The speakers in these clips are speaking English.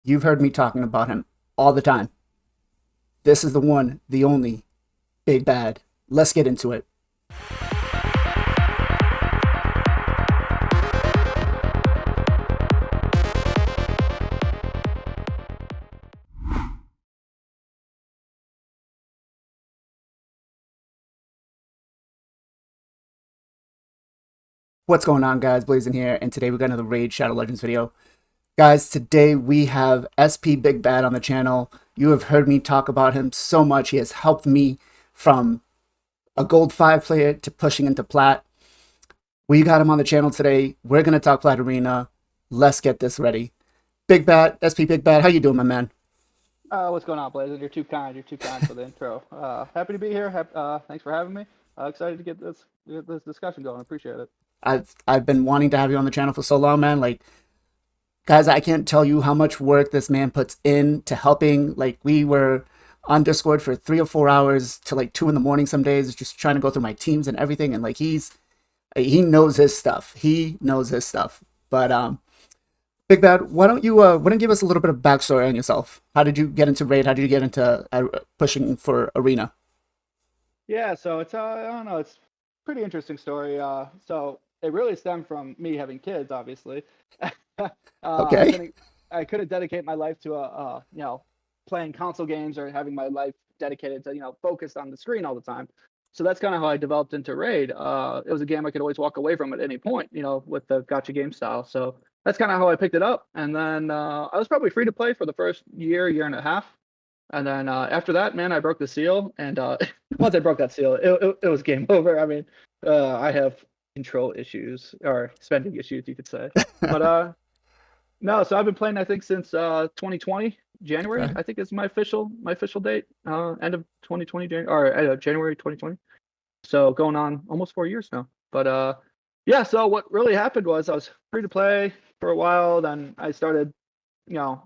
You've heard me talking about him all the time. This is the one, the only Big Bad. Let's get into it. What's going on, guys? Blazing here, and today we got another Raid Shadow Legends video. Guys, today we have SP Big Bad on the channel. You have heard me talk about him so much. He has helped me from a Gold 5 player to pushing into Plat. We got him on the channel today. We're going to talk Plat Arena. Let's get this ready. Big Bad, SP Big Bad, how you doing, my man? What's going on, Blazen? You're too kind. You're too kind for the intro. Happy to be here. Thanks for having me. Excited to get this discussion going. Appreciate it. I've been wanting to have you on the channel for so long, man. Like, guys, I can't tell you how much work this man puts in to helping. Like, we were on Discord for 3 or 4 hours to like 2 in the morning some days, just trying to go through my teams and everything. And like, he knows his stuff. He knows his stuff. But Big Bad, why don't you give us a little bit of backstory on yourself? How did you get into raid? How did you get into pushing for arena? Yeah, so it's I don't know, it's a pretty interesting story. So it really stemmed from me having kids, obviously. I Okay. couldn't dedicate my life to playing console games or having my life dedicated to focused on the screen all the time. So that's kind of how I developed into Raid. It was a game I could always walk away from at any point, with the gotcha game style. So that's kind of how I picked it up. And then I was probably free to play for the first year and a half. And then after that, man, I broke the seal. And once I broke that seal, it was game over. I mean, I have control issues or spending issues, you could say. But no, so I've been playing, I think, since 2020 January. Okay. I think is my official date. End of 2020 or January 2020. So going on almost 4 years now. But yeah. So what really happened was I was free to play for a while. Then I started, you know,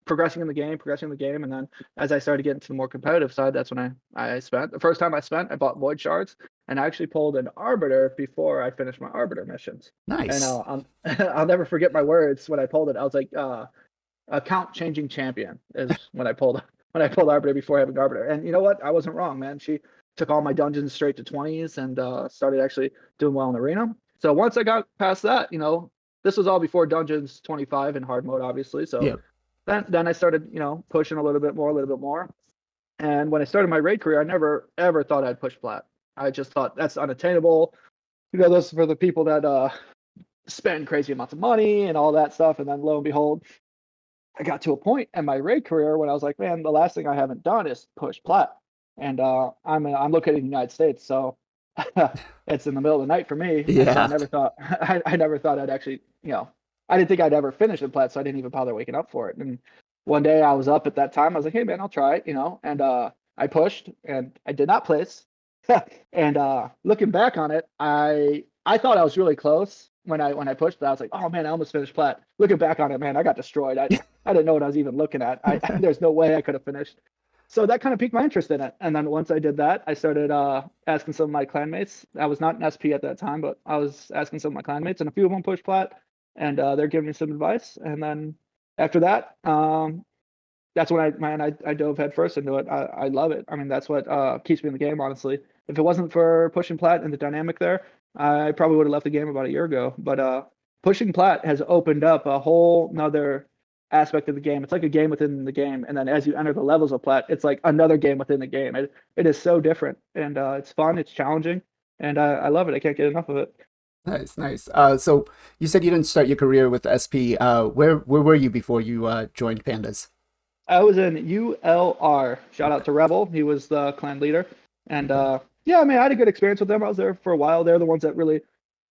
progressing in the game, and then as I started getting to the more competitive side, that's when I spent the first time I bought void shards, and I actually pulled an arbiter before I finished my arbiter missions. And Nice. I'll never forget my words when I pulled it. I was like, account changing champion is when I pulled arbiter before having arbiter. And you know what? I wasn't wrong, man. She took all my dungeons straight to 20s and started actually doing well in arena. So once I got past that, this was all before dungeons 25 in hard mode, obviously. So Yep. then I started, pushing a little bit more, a little bit more. And when I started my raid career, I never ever thought I'd push plat. I just thought that's unattainable. This is for the people that spend crazy amounts of money and all that stuff. And then lo and behold, I got to a point in my raid career when I was like, man, the last thing I haven't done is push plat. And I'm located in the United States, so it's in the middle of the night for me. And so I Yeah. never thought I never thought I'd actually, I didn't think I'd ever finish the plat, so I didn't even bother waking up for it. And one day I was up at that time, I was like, hey man, I'll try it. And I pushed and I did not place. And looking back on it, I thought I was really close when I pushed, but I was like, oh man, I almost finished plat. Looking back on it, man, I got destroyed. I didn't know what I was even looking at. There's no way I could have finished. So that kind of piqued my interest in it. And then once I did that, I started asking some of my clanmates. I was not an SP at that time, but I was asking some of my clanmates, and a few of them pushed plat, and they're giving me some advice. And then after that, that's when I dove headfirst into it. I love it. I mean, that's what keeps me in the game, honestly. If it wasn't for pushing plat and the dynamic there, I probably would have left the game about a year ago. But pushing plat has opened up a whole nother aspect of the game. It's like a game within the game, and then as you enter the levels of plat, it's like another game within the game. It is so different, and it's fun. It's challenging, and I love it. I can't get enough of it. Nice, nice. So you said you didn't start your career with SP. Where were you before you joined Pandas? I was in ULR. Shout out to Rebel. He was the clan leader. And Okay. yeah, I mean, I had a good experience with them. I was there for a while. They're the ones that really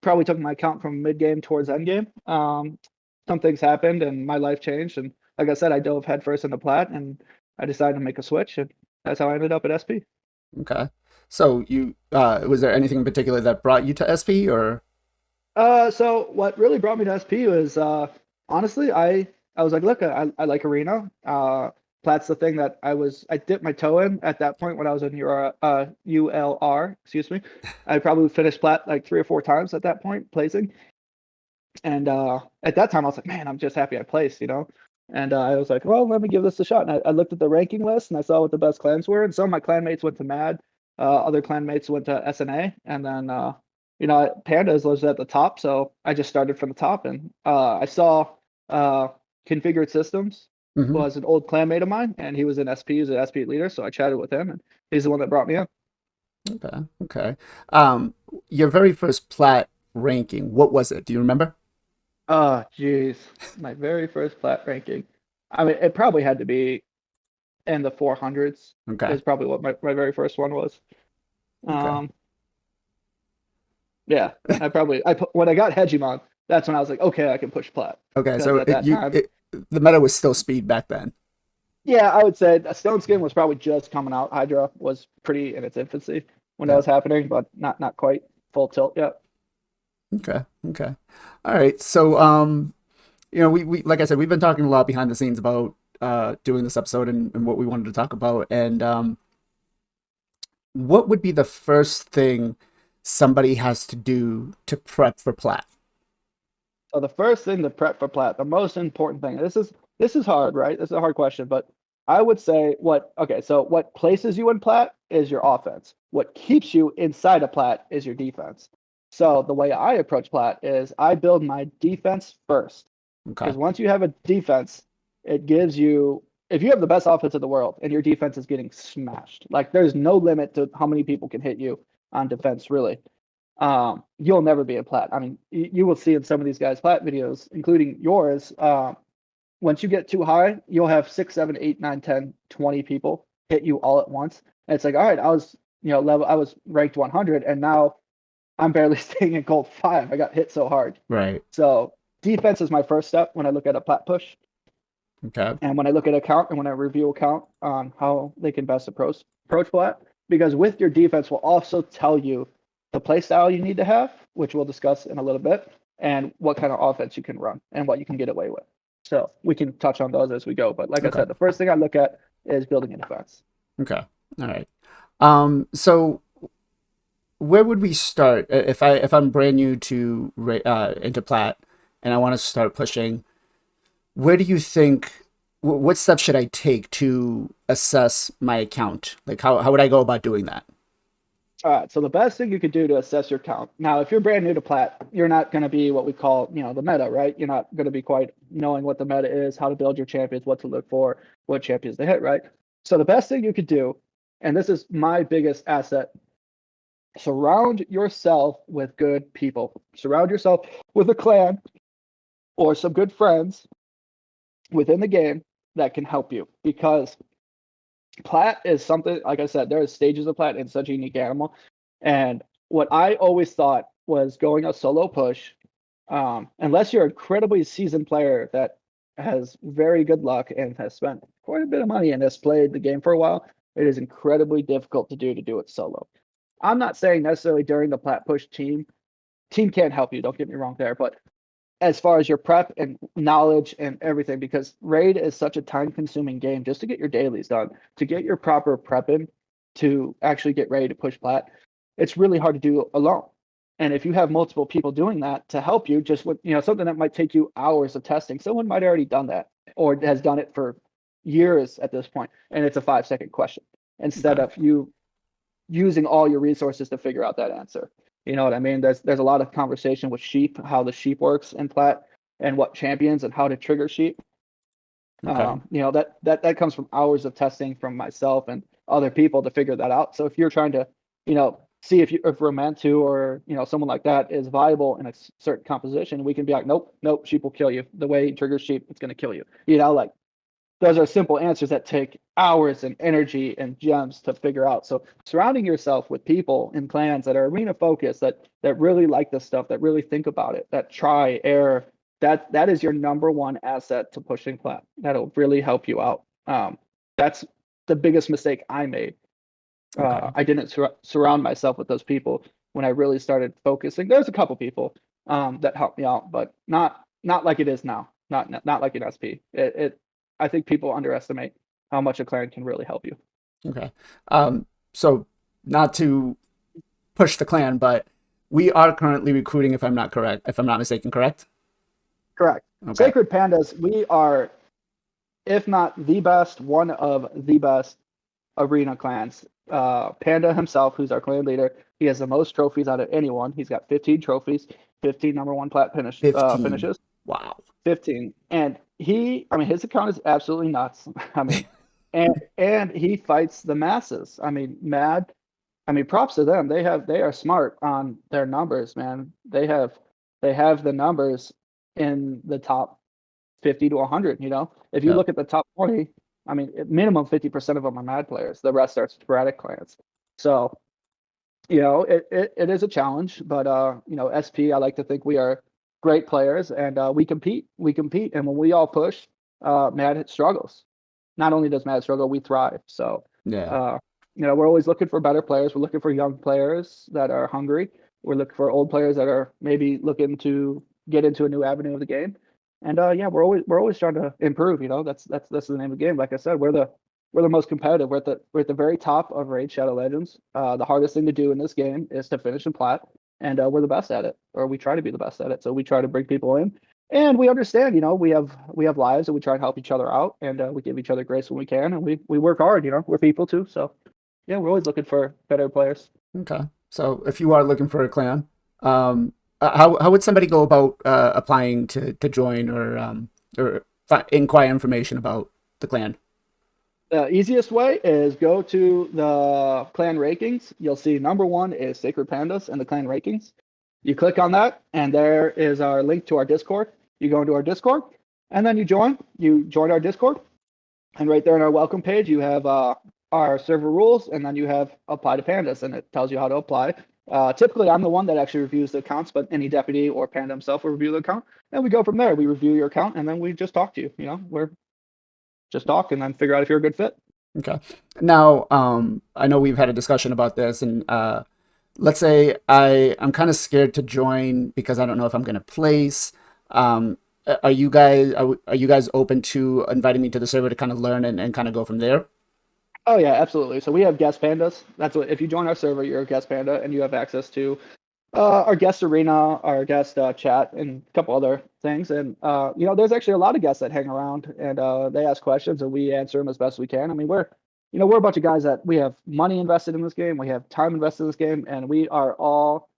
probably took my account from mid game towards end game. Some things happened and my life changed. And like I said, I dove headfirst into Plat and I decided to make a switch. And that's how I ended up at SP. Okay. So you was there anything in particular that brought you to SP or So what really brought me to SP was honestly I was like, look, I like arena. Plat's the thing that I dipped my toe in at that point when I was in your ULR, excuse me. I probably finished plat like 3 or 4 times at that point placing. And at that time I was like, man, I'm just happy I placed. And I was like, well, let me give this a shot. And I looked at the ranking list and I saw what the best clans were. And some of my clanmates went to Mad, other clanmates went to SNA, and then Pandas was at the top, so I just started from the top. And I saw uh, Configured Systems Hmm. was an old clanmate of mine, and he was an SP, he was an SP leader, so I chatted with him, and he's the one that brought me in. Okay. Okay. Um, your very first plat ranking, what was it? Do you remember? Oh, geez, my very first plat ranking. I mean, it probably had to be in the 400s. Okay. Is probably what my very first one was. Okay. Um, yeah, I put when I got Hegemon, that's when I was like, okay, I can push plat. Okay. Because So at that time, the meta was still speed back then. yeah, I would say Stone Skin was probably just coming out. Hydra was pretty in its infancy when that Yeah. was happening, but not quite full tilt yet. Okay. Okay. All right. So, we like I said, we've been talking a lot behind the scenes about doing this episode and what we wanted to talk about. And what would be the first thing somebody has to do to prep for plat? So the first thing to prep for plat, the most important thing. This is hard, right? This is a hard question, but I would say what places you in plat is your offense. What keeps you inside a plat is your defense. So the way I approach plat is I build my defense first. Okay. Because once you have a defense, it gives you, if you have the best offense in the world and your defense is getting smashed, like there's no limit to how many people can hit you on defense, really. You'll never be a plat. I mean, you will see in some of these guys' plat videos, including yours. Once you get too high, you'll have 6, 7, 8, 9, 10, 20 people hit you all at once. And it's like, all right, I was ranked 100, and now I'm barely staying in gold 5. I got hit so hard. Right. So defense is my first step when I look at a plat push. Okay. And when I look at account and when I review account on how they can best approach plat, because with your defense will also tell you the play style you need to have, which we'll discuss in a little bit, and what kind of offense you can run and what you can get away with. So we can touch on those as we go. But like I Okay. said, the first thing I look at is building a defense. Okay. All right. So where would we start if I'm brand new to into plat and I want to start pushing? Where do you think? What steps should I take to assess my account? Like how would I go about doing that? All right. So the best thing you could do to assess your count. Now, if you're brand new to plat, you're not going to be what we call, the meta, right? You're not going to be quite knowing what the meta is, how to build your champions, what to look for, what champions to hit, right? So the best thing you could do, and this is my biggest asset, surround yourself with good people. Surround yourself with a clan or some good friends within the game that can help you, because plat is something, like I said, there are stages of plat, and it's such a unique animal. And what I always thought was going a solo push, unless you're an incredibly seasoned player that has very good luck and has spent quite a bit of money and has played the game for a while, it is incredibly difficult to do it solo. I'm not saying necessarily during the plat push team can't help you, don't get me wrong there, but as far as your prep and knowledge and everything, because raid is such a time consuming game just to get your dailies done, to get your proper prep in, to actually get ready to push plat. It's really hard to do alone. And if you have multiple people doing that to help you, just with something that might take you hours of testing, someone might have already done that or has done it for years at this point, and it's a 5-second question instead Okay. of you using all your resources to figure out that answer. You know what I mean? There's a lot of conversation with sheep, how the sheep works in plat, and what champions and how to trigger sheep. Okay. That comes from hours of testing from myself and other people to figure that out. So if you're trying to, see if Romantu or someone like that is viable in a certain composition, we can be like, nope, nope, sheep will kill you. The way he triggers sheep, it's gonna kill you. Like those are simple answers that take hours and energy and gems to figure out. So surrounding yourself with people in clans that are arena focused, that really like this stuff, that really think about it, that try, error, that is your number one asset to pushing plat. That'll really help you out. That's the biggest mistake I made. Okay. I didn't surround myself with those people when I really started focusing. There's a couple people that helped me out, but not like it is now. Not like an SP. I think people underestimate how much a clan can really help you. Okay. So not to push the clan, but we are currently recruiting, if I'm not mistaken, correct? Correct. Okay. Sacred Pandas, we are. if not the best, one of the best arena clans. Panda himself, who's our clan leader, he has the most trophies out of anyone. He's got 15 trophies, 15 number one plat 15. finishes, Wow. 15. And I mean, his account is absolutely nuts. I mean, and he fights the masses. I mean, mad. I mean, props to them. They are smart on their numbers, man. They have the numbers in the top 50 to 100. If you Yep. look at the top 20, I mean, minimum 50% of them are mad players. The rest are sporadic clans. So, it is a challenge, but SP, I like to think we are great players, and we compete. We compete, and when we all push, Mad struggles. Not only does Mad struggle, we thrive. So, Yeah. uh, we're always looking for better players. We're looking for young players that are hungry. We're looking for old players that are maybe looking to get into a new avenue of the game. And yeah, we're always trying to improve. That's the name of the game. Like I said, we're the most competitive. We're at the very top of Raid Shadow Legends. The hardest thing to do in this game is to finish in plat, and we're the best at it, or we try to be the best at it. So we try to bring people in, and we understand. We have lives, and we try and help each other out, and we give each other grace when we can, and we work hard. We're people too. So yeah, we're always looking for better players. Okay. So if you are looking for a clan, how would somebody go about applying to join or inquire information about the clan? The easiest way is go to the clan rankings. You'll see number one is Sacred Pandas and the clan rankings. You click on that, and there is our link to our Discord. You go into our Discord, and then you join. You join our Discord, and right there on our welcome page, you have our server rules, and then you have apply to pandas, and it tells you how to apply. Typically, I'm the one that actually reviews the accounts, but any deputy or panda himself will review the account, and we go from there. We review your account, and then we just talk to you. We're just talk, and then figure out if you're a good fit. Okay. Now, I know we've had a discussion about this, and let's say I'm kind of scared to join because I don't know if I'm going to place. Are you guys open to inviting me to the server to kind of learn and kind of go from there? Oh yeah, absolutely. So we have guest pandas. That's what if you join our server, you're a guest panda, and you have access to our guest arena, our guest chat, and a couple other things. And there's actually a lot of guests that hang around, and they ask questions, and we answer them as best we can. I mean, we're a bunch of guys that we have money invested in this game, we have time invested in this game, and we are all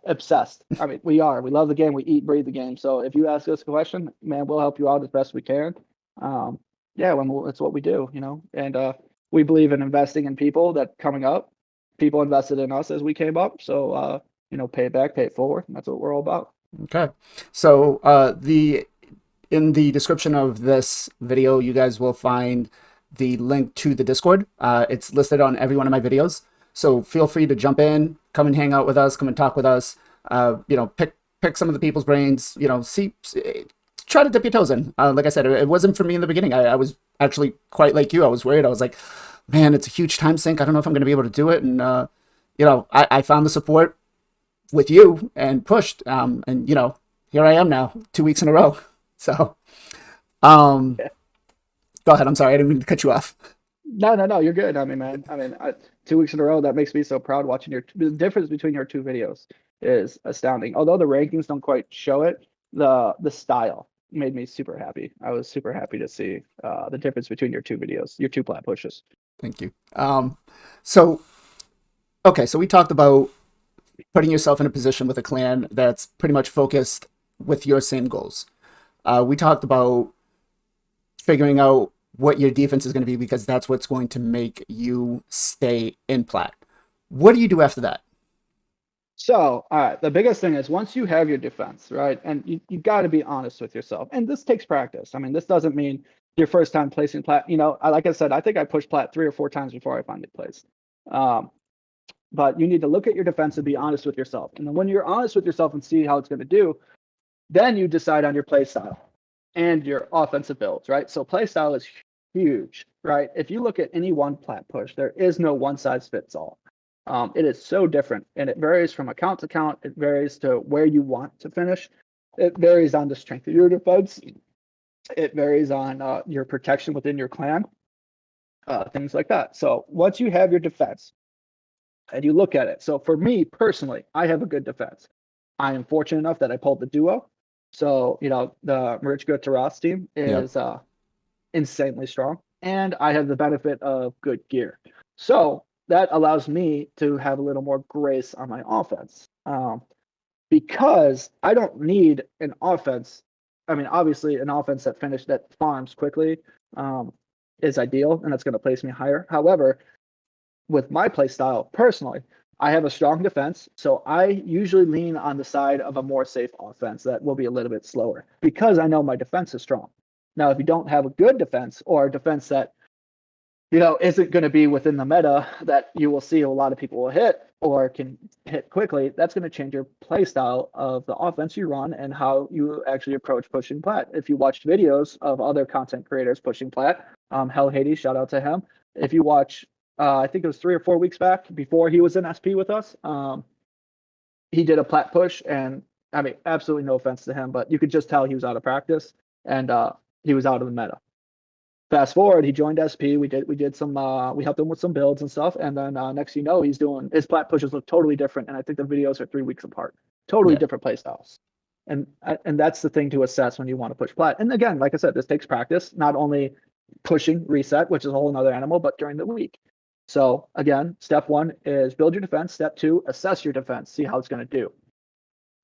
obsessed. I mean, we are. We love the game. We eat, breathe the game. So if you ask us a question, man, we'll help you out as best we can. Um, yeah, it's what we do, and we believe in investing in people that coming up. People invested in us as we came up. So, pay it back, pay it forward. And that's what we're all about. Okay. So the in the description of this video, you guys will find the link to the Discord. It's listed on every one of my videos. So feel free to jump in, come and hang out with us, come and talk with us. Pick some of the people's brains. Try to dip your toes in. Like I said, it wasn't for me in the beginning. I was actually quite like you. I was worried. I was like, man, it's a huge time sink. I don't know if I'm going to be able to do it. And I found the support with you and pushed. And here I am now, 2 weeks in a row. So, um, Yeah. go ahead. I'm sorry. I didn't mean to cut you off. No, no, no, you're good. I mean, man, 2 weeks in a row, that makes me so proud watching the difference between your two videos is astounding. Although the rankings don't quite show it, the style made me super happy. I was super happy to see the difference between your two videos, your two plat pushes. Thank you. So, okay. So we talked about putting yourself in a position with a clan that's pretty much focused with your same goals. We talked about figuring out what your defense is going to be because that's what's going to make you stay in plat. What do you do after that? So, all right, the biggest thing is once you have your defense, right, and you got to be honest with yourself. And this takes practice. I mean, this doesn't mean your first time placing plat. Like I said, I think I pushed plat 3 or 4 times before I finally placed. Um, but you need to look at your defense and be honest with yourself. And then when you're honest with yourself and see how it's going to do, then you decide on your play style and your offensive builds, right? So play style is huge, right? If you look at any one plat push, there is no one size fits all. It is so different, and it varies from account to account. It varies to where you want to finish. It varies on the strength of your defense. It varies on your protection within your clan, things like that. So once you have your defense and you look at it, so for me personally, I have a good defense. I am fortunate enough that I pulled the duo. So the Marichka Taras team Yep. insanely strong, and I have the benefit of good gear. So that allows me to have a little more grace on my offense. Because I don't need an offense. I mean, obviously, an offense that farms quickly is ideal, and that's going to place me higher. However, with my play style personally, I have a strong defense, so I usually lean on the side of a more safe offense that will be a little bit slower because I know my defense is strong. Now, if you don't have a good defense or a defense that isn't going to be within the meta that you will see a lot of people will hit or can hit quickly, that's going to change your play style of the offense you run and how you actually approach pushing plat. If you watched videos of other content creators pushing plat, Hell Hades, shout out to him. If you watch, I think it was 3 or 4 weeks back before he was in SP with us, he did a plat push, and I mean, absolutely no offense to him, but you could just tell he was out of practice and he was out of the meta. Fast forward, he joined SP. We did some we helped him with some builds and stuff, and then next you know he's doing his plat pushes look totally different, and I think the videos are 3 weeks apart, totally Yeah. different play styles, and that's the thing to assess when you want to push plat. And again, like I said, this takes practice, not only pushing reset, which is a whole another animal, but during the week. So again, step one is build your defense. Step two, assess your defense, see how it's going to do.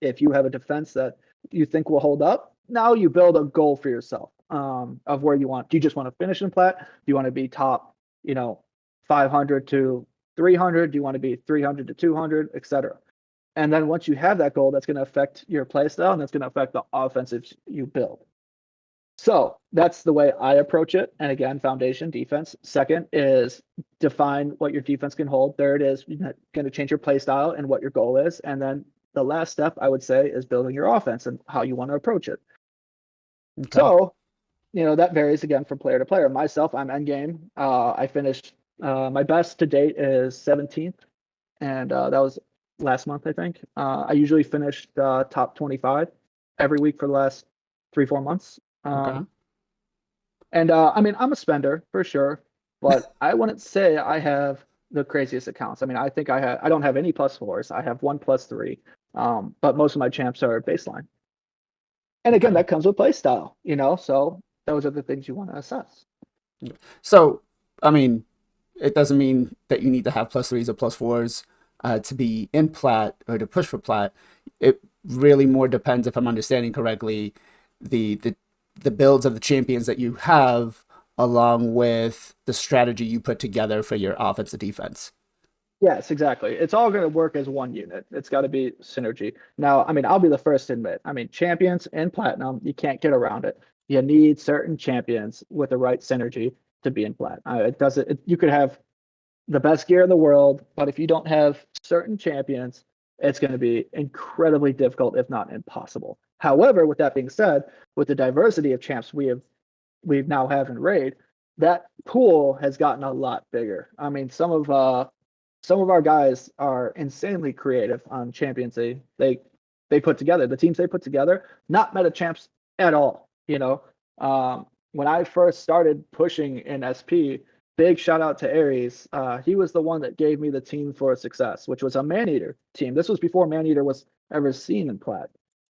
If you have a defense that you think will hold up, now you build a goal for yourself of where you want. Do you just want to finish in plat? Do you want to be top, 500 to 300? Do you want to be 300 to 200, etc.? And then once you have that goal, that's going to affect your play style and that's going to affect the offensives you build. So that's the way I approach it. And again, foundation, defense. Second is define what your defense can hold. Third is going to change your play style and what your goal is. And then the last step I would say is building your offense and how you want to approach it. Okay. So, that varies again from player to player. Myself, I'm endgame. I finished my best to date is 17th, and that was last month, I think. I usually finished top 25 every week for the last 3-4 months. Okay. And I mean, I'm a spender for sure, but I wouldn't say I have the craziest accounts. I mean, I think I don't have any +4s. I have 1+3. But most of my champs are baseline. And again, Okay. that comes with play style, so those are the things you want to assess. So, I mean, it doesn't mean that you need to have +3s or +4s to be in plat or to push for plat. It really more depends, if I'm understanding correctly, the the the builds of the champions that you have, along with the strategy you put together for your offensive defense. Yes, exactly. It's all going to work as one unit. It's got to be synergy. Now, I mean, I'll be the first to admit, I mean, champions in platinum, you can't get around it. You need certain champions with the right synergy to be in plat. It doesn't, you could have the best gear in the world, but if you don't have certain champions, it's going to be incredibly difficult, if not impossible. However, with that being said, with the diversity of champs we now have in raid, that pool has gotten a lot bigger. I mean, some of our guys are insanely creative on champions they put together. The teams they put together, not meta champs at all. When I first started pushing in SP, big shout out to Aries. He was the one that gave me the team for success, which was a Maneater team. This was before Maneater was ever seen in plat.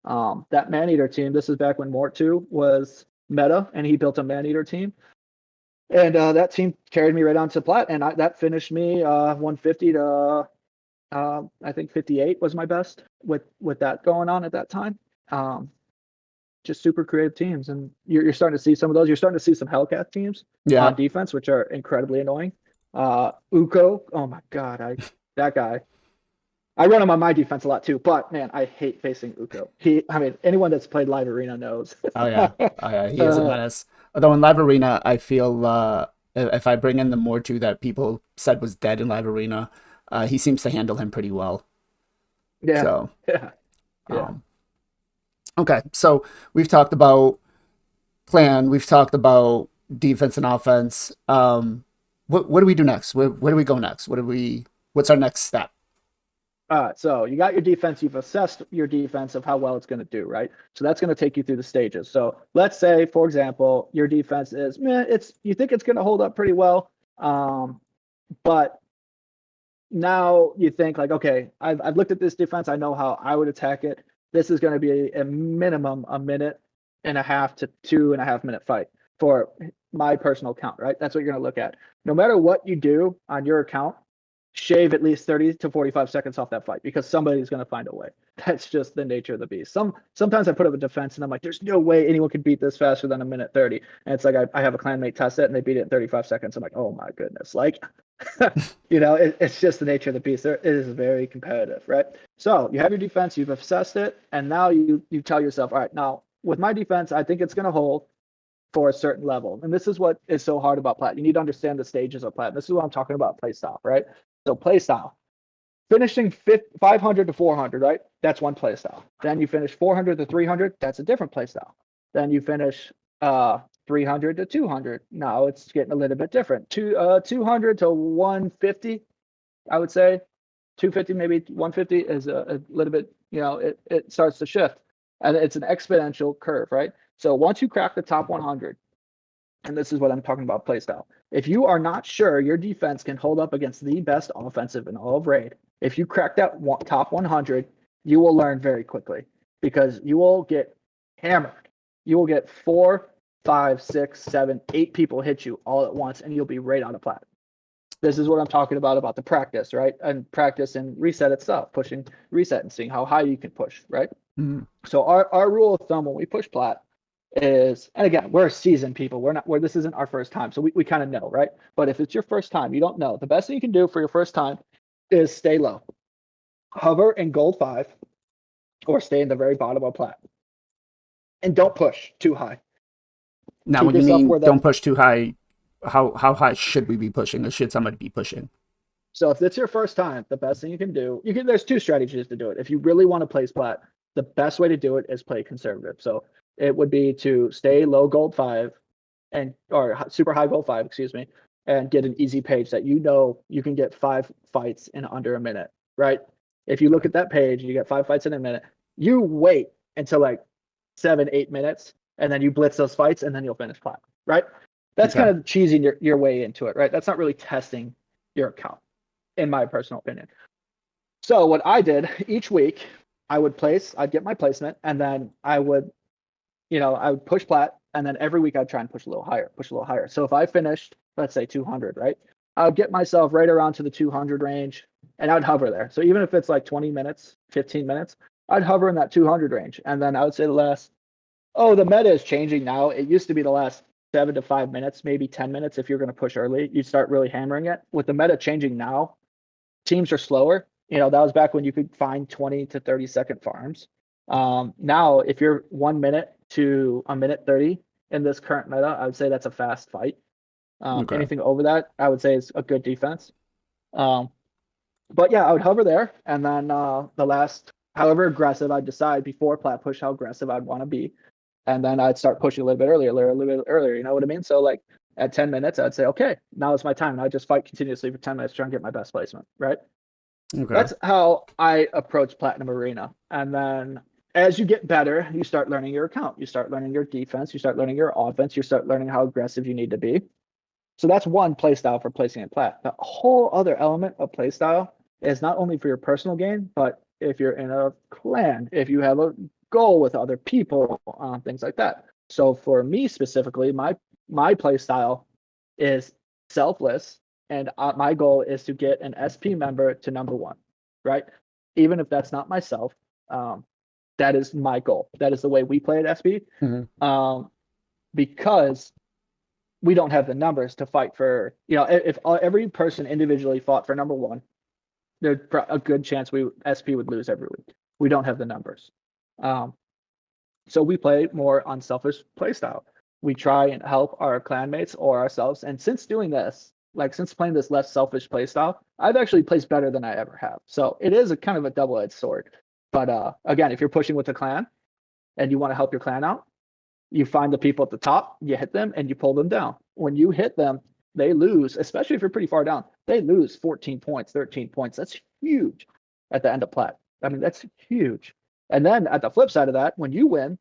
That Maneater team, this is back when Mort 2 was meta, and he built a Maneater team. And that team carried me right on to plat, and that finished me 150 to I think 58 was my best with that going on at that time. Just super creative teams, and you're starting to see some of those. You're starting to see some Hellcat teams Yeah. on defense, which are incredibly annoying. Uko, oh my god, that guy. I run him on my defense a lot too, but man, I hate facing Uko. I mean, anyone that's played live arena knows. Oh yeah. Oh yeah. He is a menace. Although in live arena, I feel if I bring in the more two that people said was dead in live arena, he seems to handle him pretty well. Yeah, So, yeah, yeah. um, okay. So we've talked about plan. We've talked about defense and offense. What do we do next? Where do we go next? What's our next step? So you got your defense, you've assessed your defense of how well it's going to do, right? So that's going to take you through the stages. So let's say, for example, your defense is, you think it's going to hold up pretty well, but now you think like, okay, I've looked at this defense, I know how I would attack it. This is going to be a minimum 1.5 to 2.5 minute fight for my personal account, right? That's what you're going to look at. No matter what you do on your account, shave at least 30 to 45 seconds off that fight because somebody's going to find a way. That's just the nature of the beast. Sometimes I put up a defense and I'm like, there's no way anyone could beat this faster than a minute 30. And it's like I have a clanmate test it and they beat it in 35 seconds. I'm like, oh my goodness. Like, it's just the nature of the beast. It is very competitive, right? So you have your defense, you've assessed it, and now you tell yourself, all right, now with my defense, I think it's going to hold for a certain level. And this is what is so hard about plat. You need to understand the stages of plat. This is what I'm talking about, play style, right? So play style, finishing 500 to 400, right? That's one play style. Then you finish 400 to 300. That's a different play style. Then you finish 300 to 200. Now it's getting a little bit different. 200 to 150, I would say. 250, maybe 150 is a little bit, it starts to shift. And it's an exponential curve, right? So once you crack the top 100, and this is what I'm talking about play style. If you are not sure your defense can hold up against the best offensive in all of Raid, if you crack that top 100, you will learn very quickly because you will get hammered. You will get 4, 5, 6, 7, 8 people hit you all at once, and you'll be right on a plat. This is what I'm talking about the practice, right? And practice and reset itself, pushing reset and seeing how high you can push, right? Mm-hmm. So our rule of thumb when we push plat is, and again, we're seasoned people. This isn't our first time. So we kind of know, right? But if it's your first time, you don't know. The best thing you can do for your first time is stay low. Hover in gold 5 or stay in the very bottom of plat. And don't push too high. Now, Keep when you yourself mean where don't push too high, how high should we be pushing, or should somebody be pushing? So if it's your first time, the best thing you can do, there's 2 strategies to do it. If you really want to place plat, the best way to do it is play conservative. So it would be to stay low gold 5 or super high gold 5, excuse me, and get an easy page that you can get 5 fights in under a minute, right? If you look at that page, you get 5 fights in a minute. You wait until like 7, 8 minutes, and then you blitz those fights, and then you'll finish plat, right? That's Okay. kind of cheesing your way into it, right? That's not really testing your account, in my personal opinion. So what I did each week, I'd get my placement, and then I would push plat, and then every week I'd try and push a little higher. So if I finished, let's say 200, right? I would get myself right around to the 200 range, and I'd hover there. So even if it's like 20 minutes, 15 minutes, I'd hover in that 200 range. And then I would say the meta is changing now. It used to be the last 7 to 5 minutes, maybe 10 minutes. If you're going to push early, you start really hammering it. With the meta changing now, teams are slower. That was back when you could find 20 to 30-second farms. Now, if you're 1 minute to a minute 30 in this current meta, I would say that's a fast fight. Okay. Anything over that, I would say is a good defense. But yeah, I would hover there, and then the last, however aggressive I decide before plat push, how aggressive I'd want to be, and then I'd start pushing a little bit earlier. You know what I mean? So like at 10 minutes, I'd say, okay, now it's my time, and I'd just fight continuously for 10 minutes, trying to get my best placement, right? Okay. That's how I approach Platinum Arena. And then as you get better, you start learning your account. You start learning your defense. You start learning your offense. You start learning how aggressive you need to be. So that's one play style for placing in plat. The whole other element of play style is not only for your personal gain, but if you're in a clan, if you have a goal with other people, things like that. So for me specifically, my play style is selfless, and my goal is to get an SP member to number 1, right? Even if that's not myself, that is my goal. That is the way we play at SP, because we don't have the numbers to fight for. If every person individually fought for number 1, there's a good chance SP would lose every week. We don't have the numbers, so we play more unselfish play style. We try and help our clanmates or ourselves. And since doing this, since playing this less selfish play style, I've actually placed better than I ever have. So it is a kind of a double-edged sword. But again, if you're pushing with a clan and you want to help your clan out, you find the people at the top, you hit them, and you pull them down. When you hit them, they lose, especially if you're pretty far down. They lose 14 points, 13 points. That's huge at the end of plat. I mean, that's huge. And then at the flip side of that, when you win,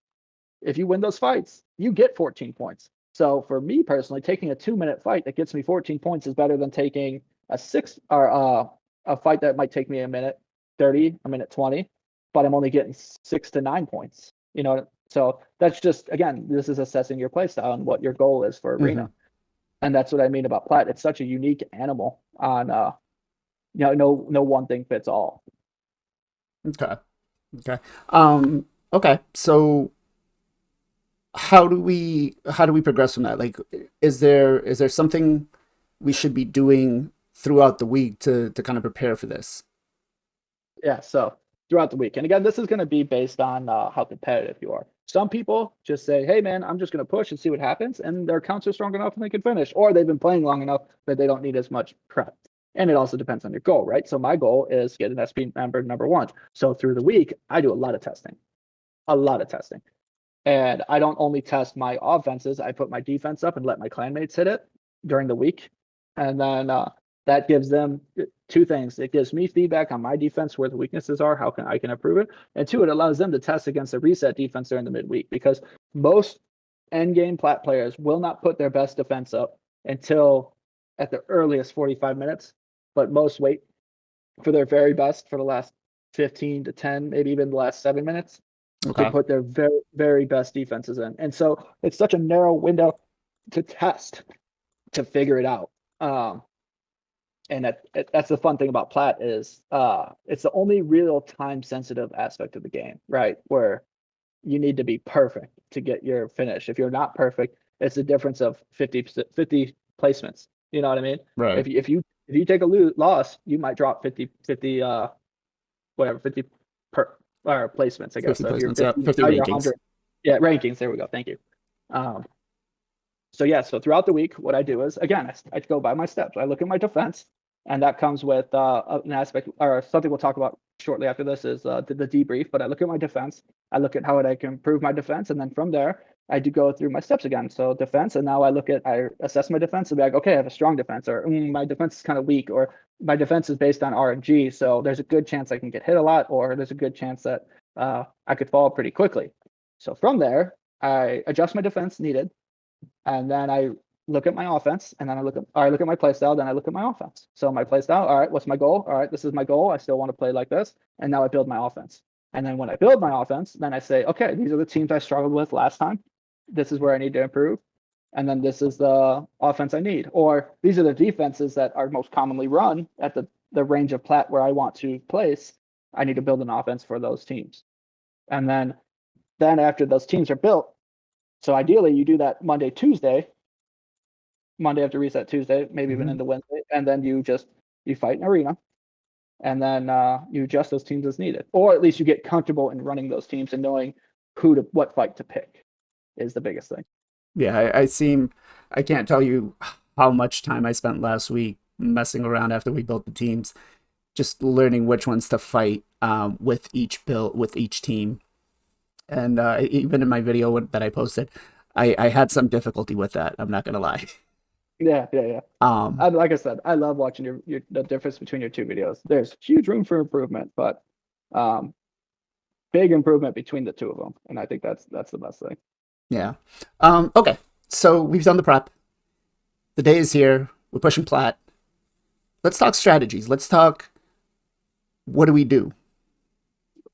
if you win those fights, you get 14 points. So for me personally, taking a 2-minute fight that gets me 14 points is better than taking a fight that might take me a minute 30, a minute 20, but I'm only getting 6 to 9 points. So that's just, again, this is assessing your play style and what your goal is for arena. And that's what I mean about plat. It's such a unique animal on no one thing fits all. Okay. Okay. Um, okay. So how do we progress from that? Like, is there something we should be doing throughout the week to kind of prepare for this? Yeah, so throughout the week. And again, this is going to be based on how competitive you are. Some people just say, hey, man, I'm just going to push and see what happens. And their accounts are strong enough and they can finish. Or they've been playing long enough that they don't need as much prep. And it also depends on your goal, right? So my goal is get an SP member number one. So through the week, I do a lot of testing, a lot of testing. And I don't only test my offenses, I put my defense up and let my clanmates hit it during the week. And then that gives them two things. It gives me feedback on my defense, where the weaknesses are, how can I can improve it. And two, it allows them to test against a reset defense during the midweek, because most end game plat players will not put their best defense up until at the earliest 45 minutes, but most wait for their very best for the last 15 to 10, maybe even the last 7 minutes to Okay. put their very, very best defenses in. And so it's such a narrow window to test to figure it out. And that's the fun thing about plat is it's the only real time sensitive aspect of the game, right? Where you need to be perfect to get your finish. If you're not perfect, it's a difference of 50 placements. You know what I mean? Right. If you take a loss, you might drop 50 whatever 50 per or placements, I guess. 50 So if you're placements. Yeah. 50, 50 now you're rankings. 100. Yeah, rankings. There we go. Thank you. Um, so yeah, so throughout the week, what I do is again, I go by my steps. I look at my defense, and that comes with an aspect or something we'll talk about shortly after this is the debrief. But I look at my defense, I look at how I can improve my defense, and then from there, I do go through my steps again. So defense, and now I assess my defense and be like, okay, I have a strong defense, or my defense is kind of weak, or my defense is based on RNG, so there's a good chance I can get hit a lot, or there's a good chance that I could fall pretty quickly. So from there, I adjust my defense needed, and then I look at my offense, and then I look at my play style, then I look at my offense. So my play style, all right, what's my goal? All right, this is my goal. I still want to play like this, and now I build my offense. And then when I build my offense, then I say, okay, these are the teams I struggled with last time. This is where I need to improve, and then this is the offense I need, or these are the defenses that are most commonly run at the range of plat where I want to place. I need to build an offense for those teams, and then after those teams are built, so ideally you do that Monday after reset Tuesday, maybe even Mhm. into Wednesday, and then you fight an arena, and then you adjust those teams as needed, or at least you get comfortable in running those teams and knowing what fight to pick is the biggest thing. Yeah. I can't tell you how much time I spent last week messing around after we built the teams, just learning which ones to fight with each build with each team. And even in my video that I posted, I had some difficulty with that. I'm not gonna lie. Yeah, yeah, yeah. Um, Like I said, I love watching your the difference between your two videos. There's huge room for improvement, but um, big improvement between the two of them, and I think that's the best thing. yeah. Okay. So we've done the prep. The day is here. We're pushing plat. Let's talk strategies. Let's talk what do we do?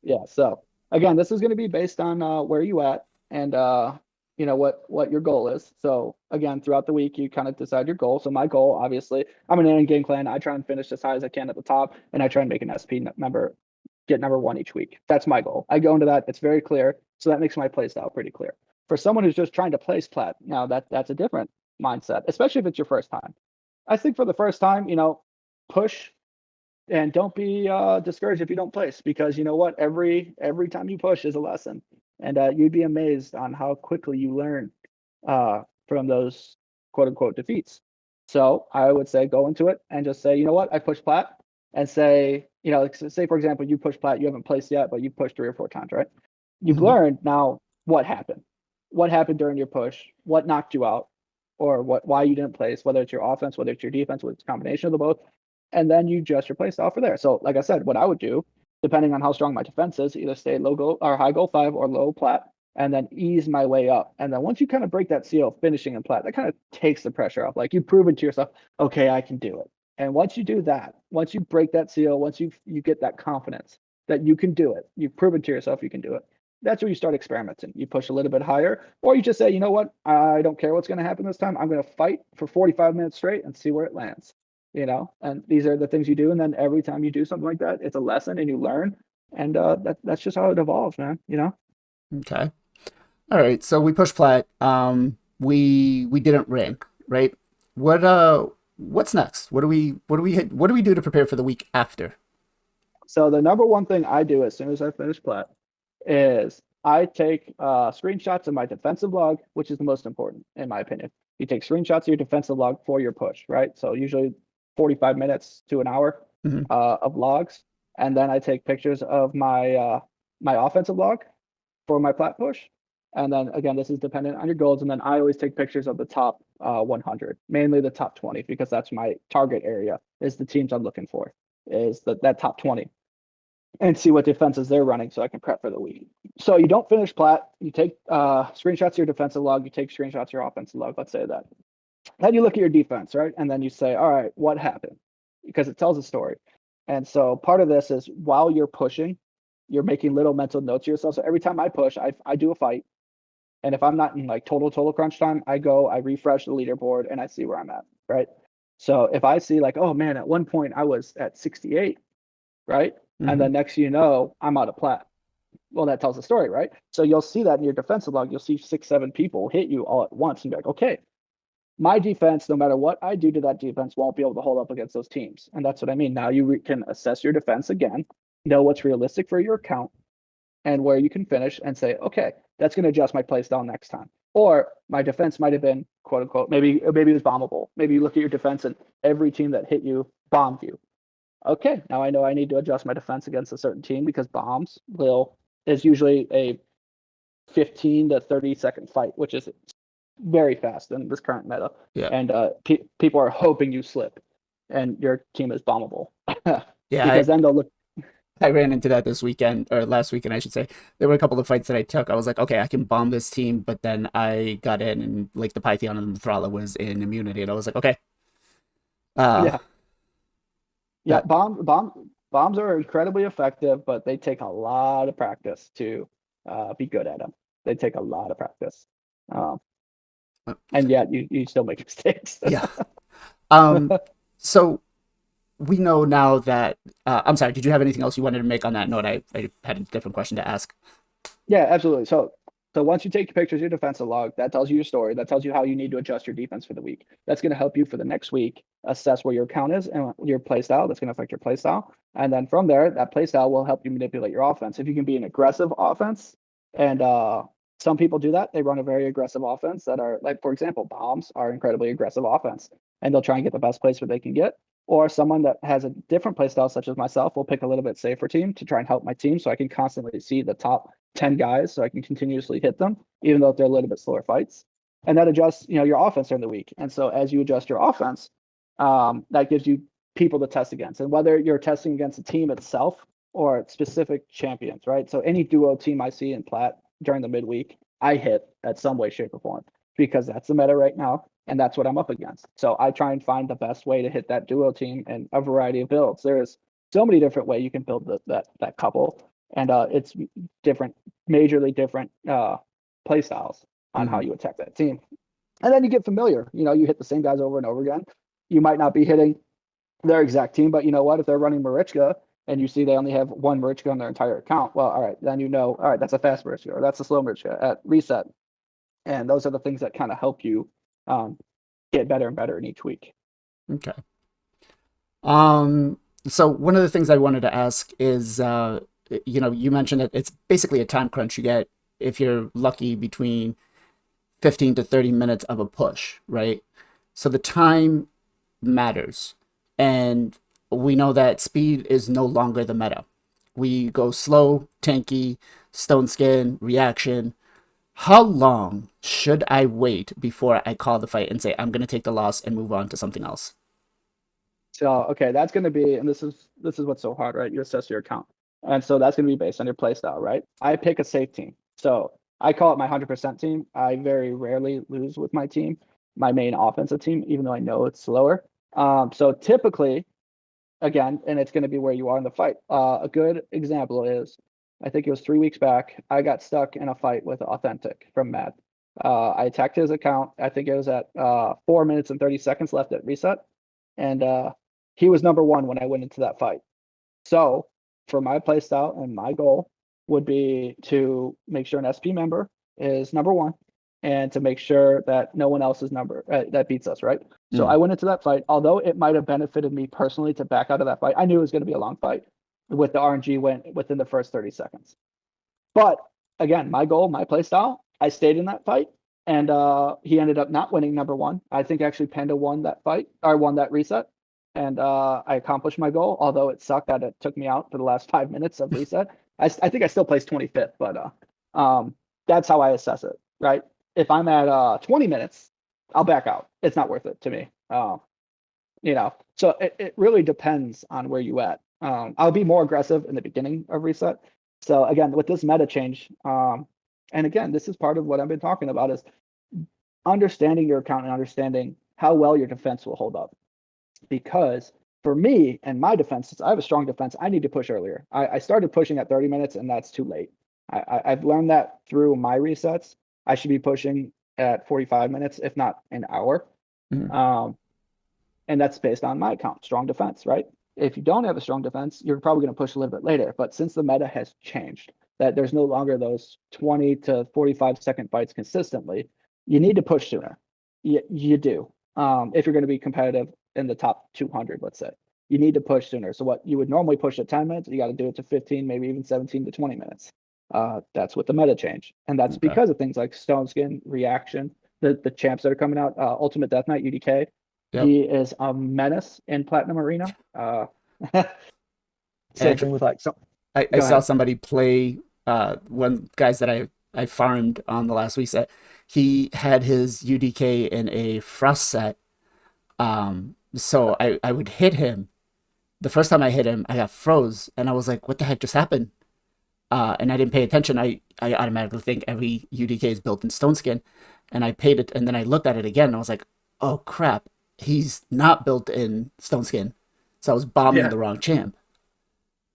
Yeah. So again, this is going to be based on where you at and what your goal is. So again, throughout the week, you kind of decide your goal. So my goal, obviously, I'm an end game clan. I try and finish as high as I can at the top, and I try and make an SP member get number one each week. That's my goal. I go into that. It's very clear. So that makes my play style pretty clear. For someone who's just trying to place plat, now that's a different mindset, especially if it's your first time. I think for the first time, push and don't be discouraged if you don't place, because you know what, every time you push is a lesson, and you'd be amazed on how quickly you learn from those quote unquote defeats. So I would say go into it and just say, you know what, I pushed plat, and say, like, say for example, you push plat, you haven't placed yet, but you pushed 3 or 4 times, right? You've Mm-hmm. learned now what happened during your push, what knocked you out, or why you didn't place, whether it's your offense, whether it's your defense, whether it's a combination of the both, and then you adjust your play style for there. So, like I said, what I would do, depending on how strong my defense is, either stay low goal or high goal 5 or low plat, and then ease my way up. And then once you kind of break that seal, finishing in plat, that kind of takes the pressure off. Like, you've proven to yourself, okay, I can do it. And once you do that, once you break that seal, once you get that confidence that you can do it, you've proven to yourself you can do it. that's where you start experimenting. You push a little bit higher, or you just say, you know what, I don't care what's going to happen this time. I'm going to fight for 45 minutes straight and see where it lands. And these are the things you do. And then every time you do something like that, it's a lesson and you learn. And that's just how it evolves, man. Okay. All right. So we pushed plat. We didn't rank, right? What's next? What do we do to prepare for the week after? So the number one thing I do as soon as I finish plat is I take screenshots of my defensive log, which is the most important in my opinion. You take screenshots of your defensive log for your push, right? So usually 45 minutes to an hour Hmm. of logs, and then I take pictures of my offensive log for my plat push. And then again, this is dependent on your goals. And then I always take pictures of the top 100, mainly the top 20, because that's my target area. Is the teams I'm looking for is that top 20, and see what defenses they're running so I can prep for the week. So you don't finish plat. You take screenshots of your defensive log. You take screenshots of your offensive log. Let's say that. Then you look at your defense, right? And then you say, all right, what happened? Because it tells a story. And so part of this is while you're pushing, you're making little mental notes to yourself. So every time I push, I do a fight. And if I'm not in like total crunch time, I refresh the leaderboard and I see where I'm at, right? So if I see like, oh man, at one point I was at 68, right? And Hmm. then next you know, I'm out of plat. Well, that tells a story, right? So you'll see that in your defensive log. You'll see 6, 7 people hit you all at once and be like, okay, my defense, no matter what I do to that defense, won't be able to hold up against those teams. And that's what I mean. Now you can assess your defense again, know what's realistic for your account, and where you can finish and say, okay, that's going to adjust my play style next time. Or my defense might have been quote unquote, maybe it was bombable. Maybe you look at your defense and every team that hit you bombed you. Okay, now I know I need to adjust my defense against a certain team because bombs will is usually a 15 to 30-second fight, which is very fast in this current meta. Yeah. And people are hoping you slip and your team is bombable. Yeah. Because then they'll look. I ran into that this weekend or last weekend, I should say. There were a couple of fights that I took. I was like, okay, I can bomb this team, but then I got in and like the Python and the Thrala was in immunity, and I was like, okay, uh, Yeah. Yeah, that bombs are incredibly effective, but they take a lot of practice to be good at them. They take a lot of practice, um, and yet you still make mistakes. yeah. Um, so we know now that I'm sorry. Did you have anything else you wanted to make on that note? I had a different question to ask. Yeah, absolutely. So once you take pictures of your defensive log, that tells you your story. That tells you how you need to adjust your defense for the week. That's going to help you for the next week assess where your count is and your play style. That's going to affect your play style. And then from there, that play style will help you manipulate your offense. If you can be an aggressive offense, and some people do that, they run a very aggressive offense that are like, for example, bombs are incredibly aggressive offense, and they'll try and get the best place where they can get. Or someone that has a different play style, such as myself, will pick a little bit safer team to try and help my team so I can constantly see the top 10 guys so I can continuously hit them, even though they're a little bit slower fights. And that adjusts, your offense during the week. And so as you adjust your offense, that gives you people to test against. And whether you're testing against a team itself or specific champions, right? So any duo team I see in Plat during the midweek, I hit at some way, shape, or form because that's the meta right now. And that's what I'm up against. So I try and find the best way to hit that duo team and a variety of builds. There's so many different ways you can build that couple. And it's different, majorly different play styles on how Hmm. you attack that team. And then you get familiar. You hit the same guys over and over again. You might not be hitting their exact team, but you know what? If they're running Marichka and you see they only have one Marichka on their entire account, well, all right, then all right, that's a fast Marichka or that's a slow Marichka at reset. And those are the things that kind of help you um, get better and better in each week. Okay. Um, so one of the things I wanted to ask is, you mentioned that it's basically a time crunch. You get, if you're lucky, between 15 to 30 minutes of a push, right? So the time matters. And we know that speed is no longer the meta. We go slow, tanky, stone skin, reaction. How long should I wait before I call the fight and say, I'm going to take the loss and move on to something else? So okay, that's going to be, and this is what's so hard, right? You assess your account, and so that's going to be based on your play style, right? I pick a safe team, so I call it my 100% team. I very rarely lose with my team, my main offensive team, even though I know it's slower. So typically, again, and it's going to be where you are in the fight. A good example is I think it was 3 weeks back. I got stuck in a fight with Authentic from Matt. I attacked his account. I think it was at 4 minutes and 30 seconds left at reset, and he was number one when I went into that fight. So for my playstyle and my goal would be to make sure an SP member is number one, and to make sure that no one else is number that beats us, right? So Mm. I went into that fight. Although it might have benefited me personally to back out of that fight, I knew it was going to be a long fight. With the RNG went within the first 30 seconds. But again, my goal, my play style, I stayed in that fight, and he ended up not winning number one. I think actually Panda won that fight, or won that reset, and I accomplished my goal. Although it sucked that it took me out for the last 5 minutes of reset. I think I still placed 25th, but that's how I assess it, right? If I'm at 20 minutes, I'll back out. It's not worth it to me. So it really depends on where you at. I'll be more aggressive in the beginning of reset. So again, with this meta change, and again, this is part of what I've been talking about is understanding your account and understanding how well your defense will hold up. Because for me and my defense, since I have a strong defense, I need to push earlier. I started pushing at 30 minutes, and that's too late. I've learned that through my resets. I should be pushing at 45 minutes, if not an hour. Mm. And that's based on my account, strong defense, right? If you don't have a strong defense, you're probably going to push a little bit later. But since the meta has changed, that there's no longer those 20 to 45-second fights consistently, you need to push sooner. You do. If you're going to be competitive in the top 200, let's say, you need to push sooner. So what you would normally push at 10 minutes, you got to do it to 15, maybe even 17 to 20 minutes. That's with the meta change. And that's Okay. because of things like Stone Skin, Reaction, the champs that are coming out, Ultimate Death Knight, UDK. Yep. He is a menace in Platinum Arena. I Same actually, thing with like so. I Go saw ahead. somebody play one guys that I farmed on the last reset. He had his UDK in a frost set. So I would hit him. The first time I hit him, I got froze, and I was like, "What the heck just happened?" And I didn't pay attention. I automatically think every UDK is built in stone skin, and I paid it, and then I looked at it again, and I was like, "Oh crap, he's not built in stone skin." So I was bombing Yeah. the wrong champ.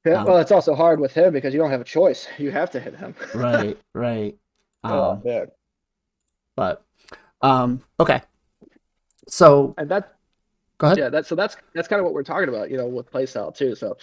Yeah. Um, Well, it's also hard with him because you don't have a choice. You have to hit him. right, right. Oh Um, man. but okay. So And that go ahead. yeah, that's kind of what we're talking about, with playstyle too. So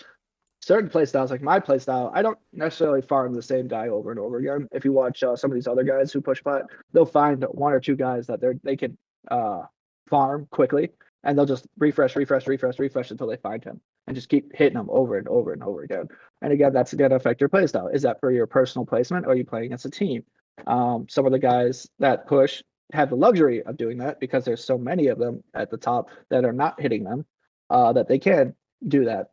certain playstyles, like my playstyle, I don't necessarily farm the same guy over and over again. If you watch some of these other guys who push plat, they'll find one or two guys that they can uh, farm quickly, and they'll just refresh until they find him, and just keep hitting him over and over and over again. And again, that's going to affect your playstyle. Is that for your personal placement, or are you playing against a team? Some of the guys that push have the luxury of doing that because there's so many of them at the top that are not hitting them, that they can do that.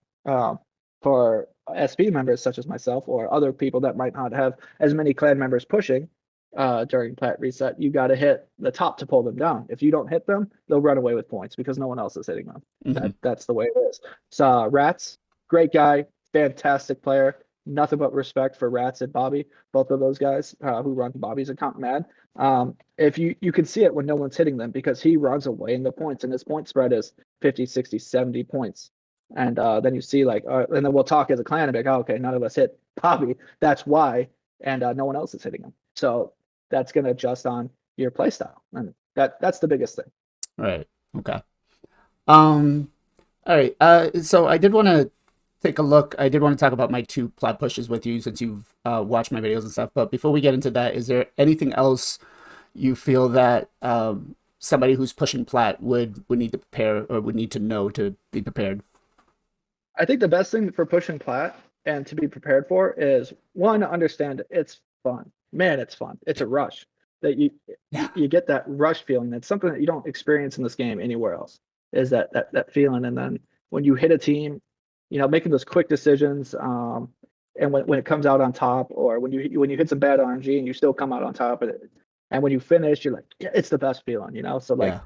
For SP members such as myself or other people that might not have as many clan members pushing during plat reset, you got to hit the top to pull them down. If you don't hit them, they'll run away with points because no one else is hitting them. Hmm. That's the way it is. So Rats, great guy, fantastic player. Nothing but respect for Rats and Bobby, both of those guys who run Bobby's account mad. If you can see it when no one's hitting them because he runs away in the points and his point spread is 50, 60, 70 points. And then you see and then we'll talk as a clan and be like, oh, okay, none of us hit Bobby. That's why, and no one else is hitting him. So that's going to adjust on your play style, and that's the biggest thing. Right. Okay. Um. All right. So I did want to take a look. I did want to talk about my two plat pushes with you since you've watched my videos and stuff. But before we get into that, is there anything else you feel that somebody who's pushing plat would need to prepare or would need to know to be prepared? I think the best thing for pushing plat and to be prepared for is one, understand it's fun. Man, it's fun. It's a rush that Yeah. you get that rush feeling. That's something that you don't experience in this game anywhere else. Is that feeling? And then when you hit a team, making those quick decisions, and when it comes out on top, or when you hit some bad RNG and you still come out on top of it, and when you finish, you're like, yeah, it's the best feeling. So like Yeah.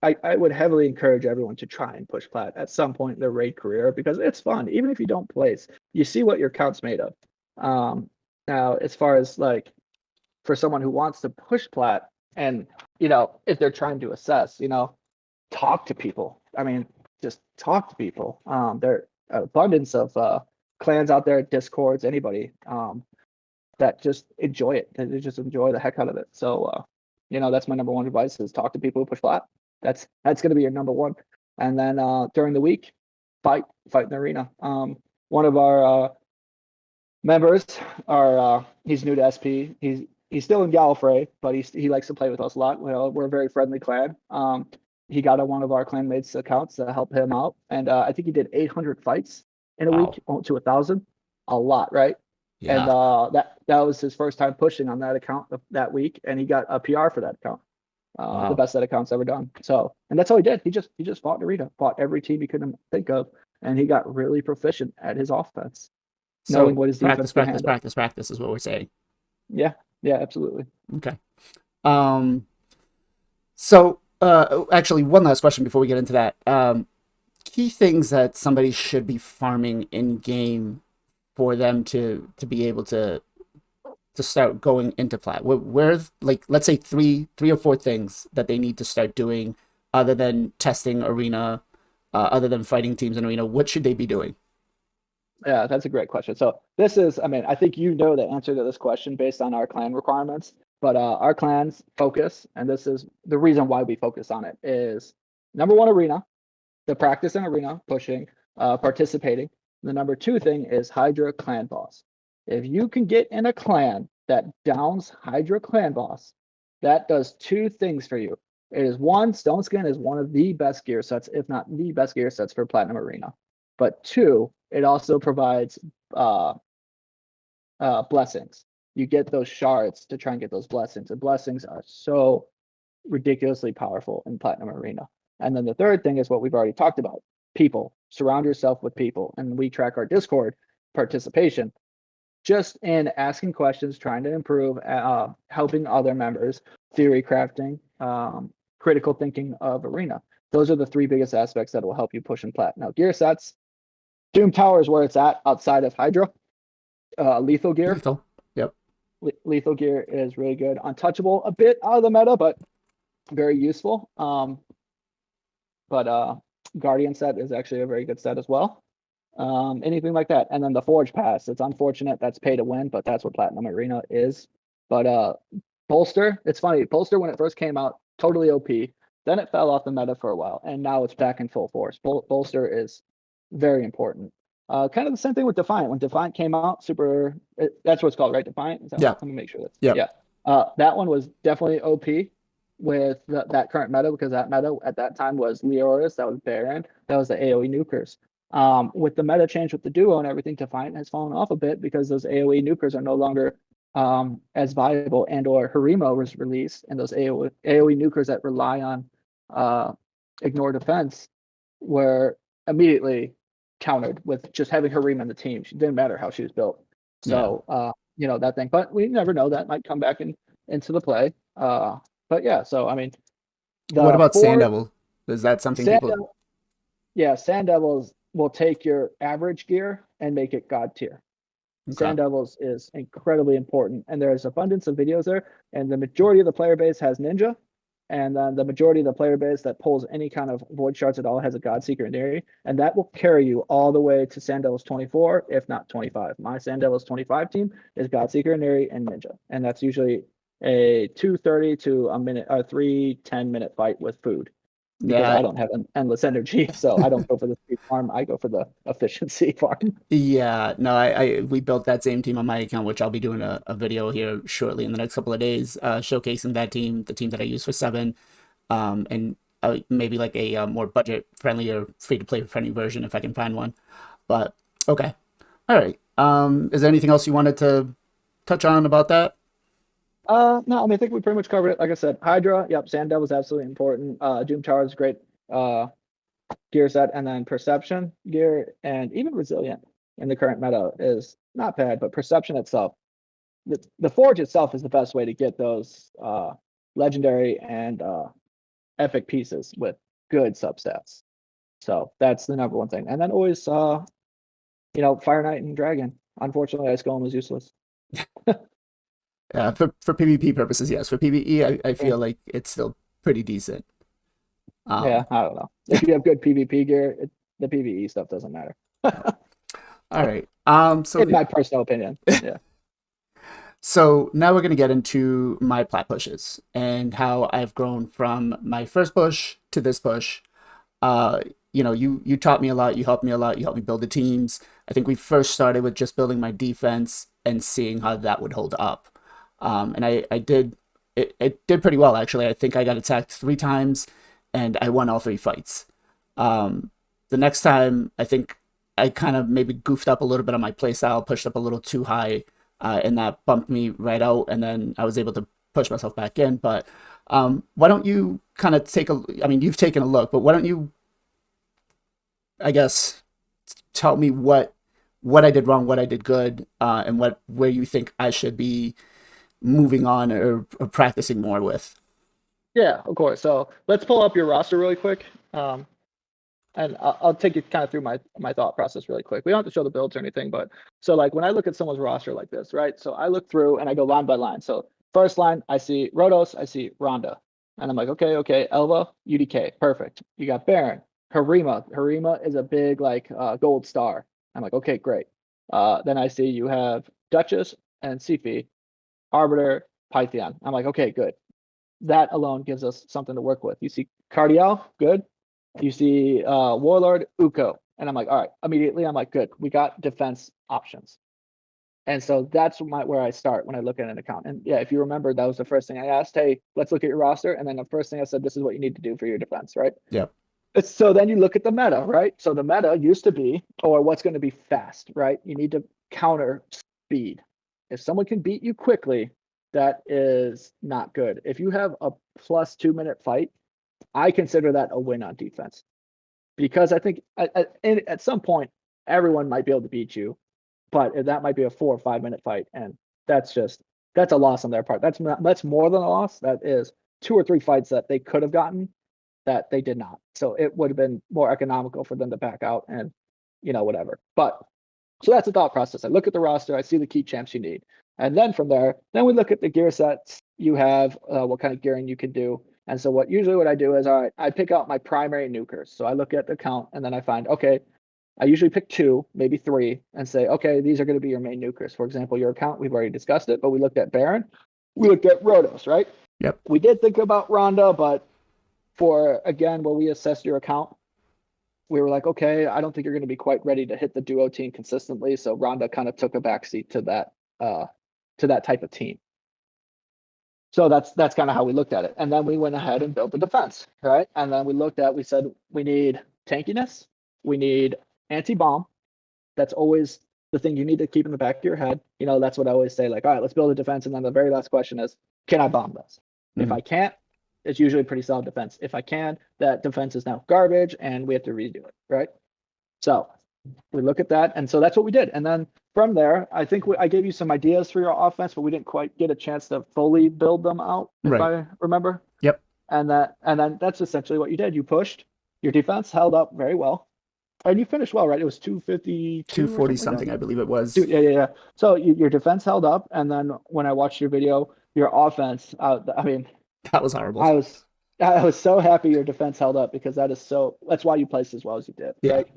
I would heavily encourage everyone to try and push plat at some point in their raid career because it's fun. Even if you don't place, you see what your account's made of. Now, as far as like for someone who wants to push plat and, if they're trying to assess, talk to people. I mean, just talk to people. There are abundance of clans out there, Discords, anybody that just enjoy it. They just enjoy the heck out of it. So that's my number one advice is talk to people who push flat. That's going to be your number one. And then during the week, fight in the arena. One of our members are he's new to SP. He's still in Gallifrey, but he likes to play with us a lot. We're a very friendly clan. He got on one of our clanmates' accounts to help him out, and I think he did 800 fights in a week to 1,000. A lot, right? Yeah. And that was his first time pushing on that account that week, and he got a PR for that account. The best that account's ever done. So, and that's all he did. He just fought in arena, fought every team he couldn't think of, and he got really proficient at his offense, knowing what his defense can handle. Practice is what we're saying. Yeah, absolutely. Okay. So, actually, one last question before we get into that. Key things that somebody should be farming in game for them to be able to start going into plat. Where's, like, let's say three or four things that they need to start doing other than testing arena, other than fighting teams in arena. What should they be doing? Yeah, that's a great question. So this is, I think you know the answer to this question based on our clan requirements, but our clan's focus, and this is the reason why we focus on it, is number one, arena, the practice in arena, pushing, participating. The number two thing is Hydra clan boss. If you can get in a clan that downs Hydra clan boss, that does two things for you. It is one, Stone Skin is one of the best gear sets, if not the best gear sets for Platinum Arena. But two, it also provides blessings. You get those shards to try and get those blessings. And blessings are so ridiculously powerful in Platinum Arena. And then the third thing is what we've already talked about. People. Surround yourself with people. And we track our Discord participation just in asking questions, trying to improve, helping other members, theory crafting, critical thinking of arena. Those are the three biggest aspects that will help you push in plat. Now, gear sets, Doom Tower is where it's at outside of Hydra. Lethal gear. Lethal. Yep. Lethal gear is really good. Untouchable, a bit out of the meta, but very useful. But Guardian set is actually a very good set as well. Anything like that. And then the Forge Pass. It's unfortunate that's pay to win, but that's what Platinum Arena is. But Bolster, it's funny. Bolster, when it first came out, totally OP. Then it fell off the meta for a while, and now it's back in full force. Bolster is very important. Kind of the same thing with Defiant. When Defiant came out, that's what it's called, right? Defiant? Yeah. Let me make sure. Yeah. That one was definitely OP with that current meta, because that meta at that time was Leoris, that was Baron, that was the AoE nukers. With the meta change with the duo and everything, Defiant has fallen off a bit because those AoE nukers are no longer as viable, and or Harima was released, and those AoE nukers that rely on ignore defense were immediately countered with just having Harima in the team. She didn't matter how she was built. So that thing. But we never know, that might come back into the play. But yeah, so I mean, what about Sand Devil? Is that something people? Yeah, Sand Devils will take your average gear and make it god tier. Okay. Sand Devils is incredibly important, and there's abundance of videos there. And the majority of the player base has Ninja, and then the majority of the player base that pulls any kind of void shards at all has a God Seeker and Neri, and that will carry you all the way to Sand Devils 24, if not 25. My Sand Devils 25 team is God Seeker, Neri, and Ninja, and that's usually a 2:30 to a minute, a 3:10-minute fight with food. Because I don't have an endless energy, so I don't go for the speed farm. I go for the efficiency farm. Yeah, no, we built that same team on my account, which I'll be doing a video here shortly in the next couple of days, showcasing that team, the team that I use for 7, and maybe like a more budget-friendly or free-to-play friendly version if I can find one. But okay, all right. Is there anything else you wanted to touch on about that? No, I mean, I think we pretty much covered it. Like I said, Hydra, yep, Sand Devil is absolutely important. Doom Tower is great gear set, and then Perception gear and even Resilient in the current meta is not bad, but Perception itself, the Forge itself is the best way to get those legendary and epic pieces with good substats. So that's the number one thing. And then always, Fire Knight and Dragon. Unfortunately, Ice Golem was useless. For PvP purposes, yes. For PvE, I feel like it's still pretty decent. Yeah, I don't know. If you have good PvP gear, the PvE stuff doesn't matter. All right. In my personal opinion. Yeah. So now we're going to get into my plat pushes and how I've grown from my first push to this push. Uh, you taught me a lot. You helped me a lot. You helped me build the teams. I think we first started with just building my defense and seeing how that would hold up. And I did it did pretty well actually. I think I got attacked 3 times, and I won all 3 fights. The next time, I think I kind of maybe goofed up a little bit on my playstyle, pushed up a little too high, and that bumped me right out. And then I was able to push myself back in. But why don't you kind of take a? I mean, you've taken a look, but why don't you, I guess, tell me what I did wrong, what I did good, and what where you think I should be moving on or practicing more with. Yeah, of course. So let's pull up your roster really quick. Um, and I'll take you kind of through my thought process really quick. We don't have to show the builds or anything, but so like when I look at someone's roster like this, right? So I look through and I go line by line. So first line, I see Rodos, I see Ronda, and I'm like, okay, Elva, UDK, perfect. You got Baron, Harima. Harima is a big like gold star. I'm like, okay, great. Then I see you have Duchess and Sifi, Arbiter, Python. I'm like, okay, good. That alone gives us something to work with. You see Cardiel, good. You see Warlord, Uko. And I'm like, all right, immediately I'm like, good. We got defense options. And so that's where I start when I look at an account. And yeah, if you remember, that was the first thing I asked. Hey, let's look at your roster. And then the first thing I said, this is what you need to do for your defense, right? Yep. So then you look at the meta, right? So the meta used to be, or what's going to be fast, right? You need to counter speed. If someone can beat you quickly, that is not good. If you have a plus 2 minute fight, I consider that a win on defense because I think at some point everyone might be able to beat you, but that might be a 4 or 5 minute fight, and that's a loss on their part. That's more than a loss. That is 2 or 3 fights that they could have gotten that they did not. So it would have been more economical for them to back out and whatever. But so that's the thought process. I look at the roster, I see the key champs you need, and then from there, then we look at the gear sets you have, what kind of gearing you can do. And so what I do is, all right, I pick out my primary nukers. So I look at the count and then I find, okay, I usually pick 2, maybe 3, and say, okay, these are going to be your main nukers. For example, your account, we've already discussed it, but we looked at Baron, we looked at Rotos, right? Yep. We did think about Ronda, but for again, where we assessed your account, we were like, okay, I don't think you're going to be quite ready to hit the duo team consistently. So Ronda kind of took a backseat to that type of team. So that's kind of how we looked at it. And then we went ahead and built the defense, right? And then we said we need tankiness, we need anti-bomb. That's always the thing you need to keep in the back of your head. That's what I always say, like, all right, let's build a defense. And then the very last question is, can I bomb this? Mm-hmm. If I can't, it's usually a pretty solid defense. If I can, that defense is now garbage and we have to redo it, right? So we look at that. And so that's what we did. And then from there, I think I gave you some ideas for your offense, but we didn't quite get a chance to fully build them out, if Right. I remember. Yep. And then that's essentially what you did. You pushed, your defense held up very well. And you finished well, right? It was 252 or 240 something like something, that. I believe it was. Yeah. So your defense held up, and then when I watched your video, your offense, I mean, That was horrible. I was I was so happy your defense held up because that's why you placed as well as you did, Yeah. right?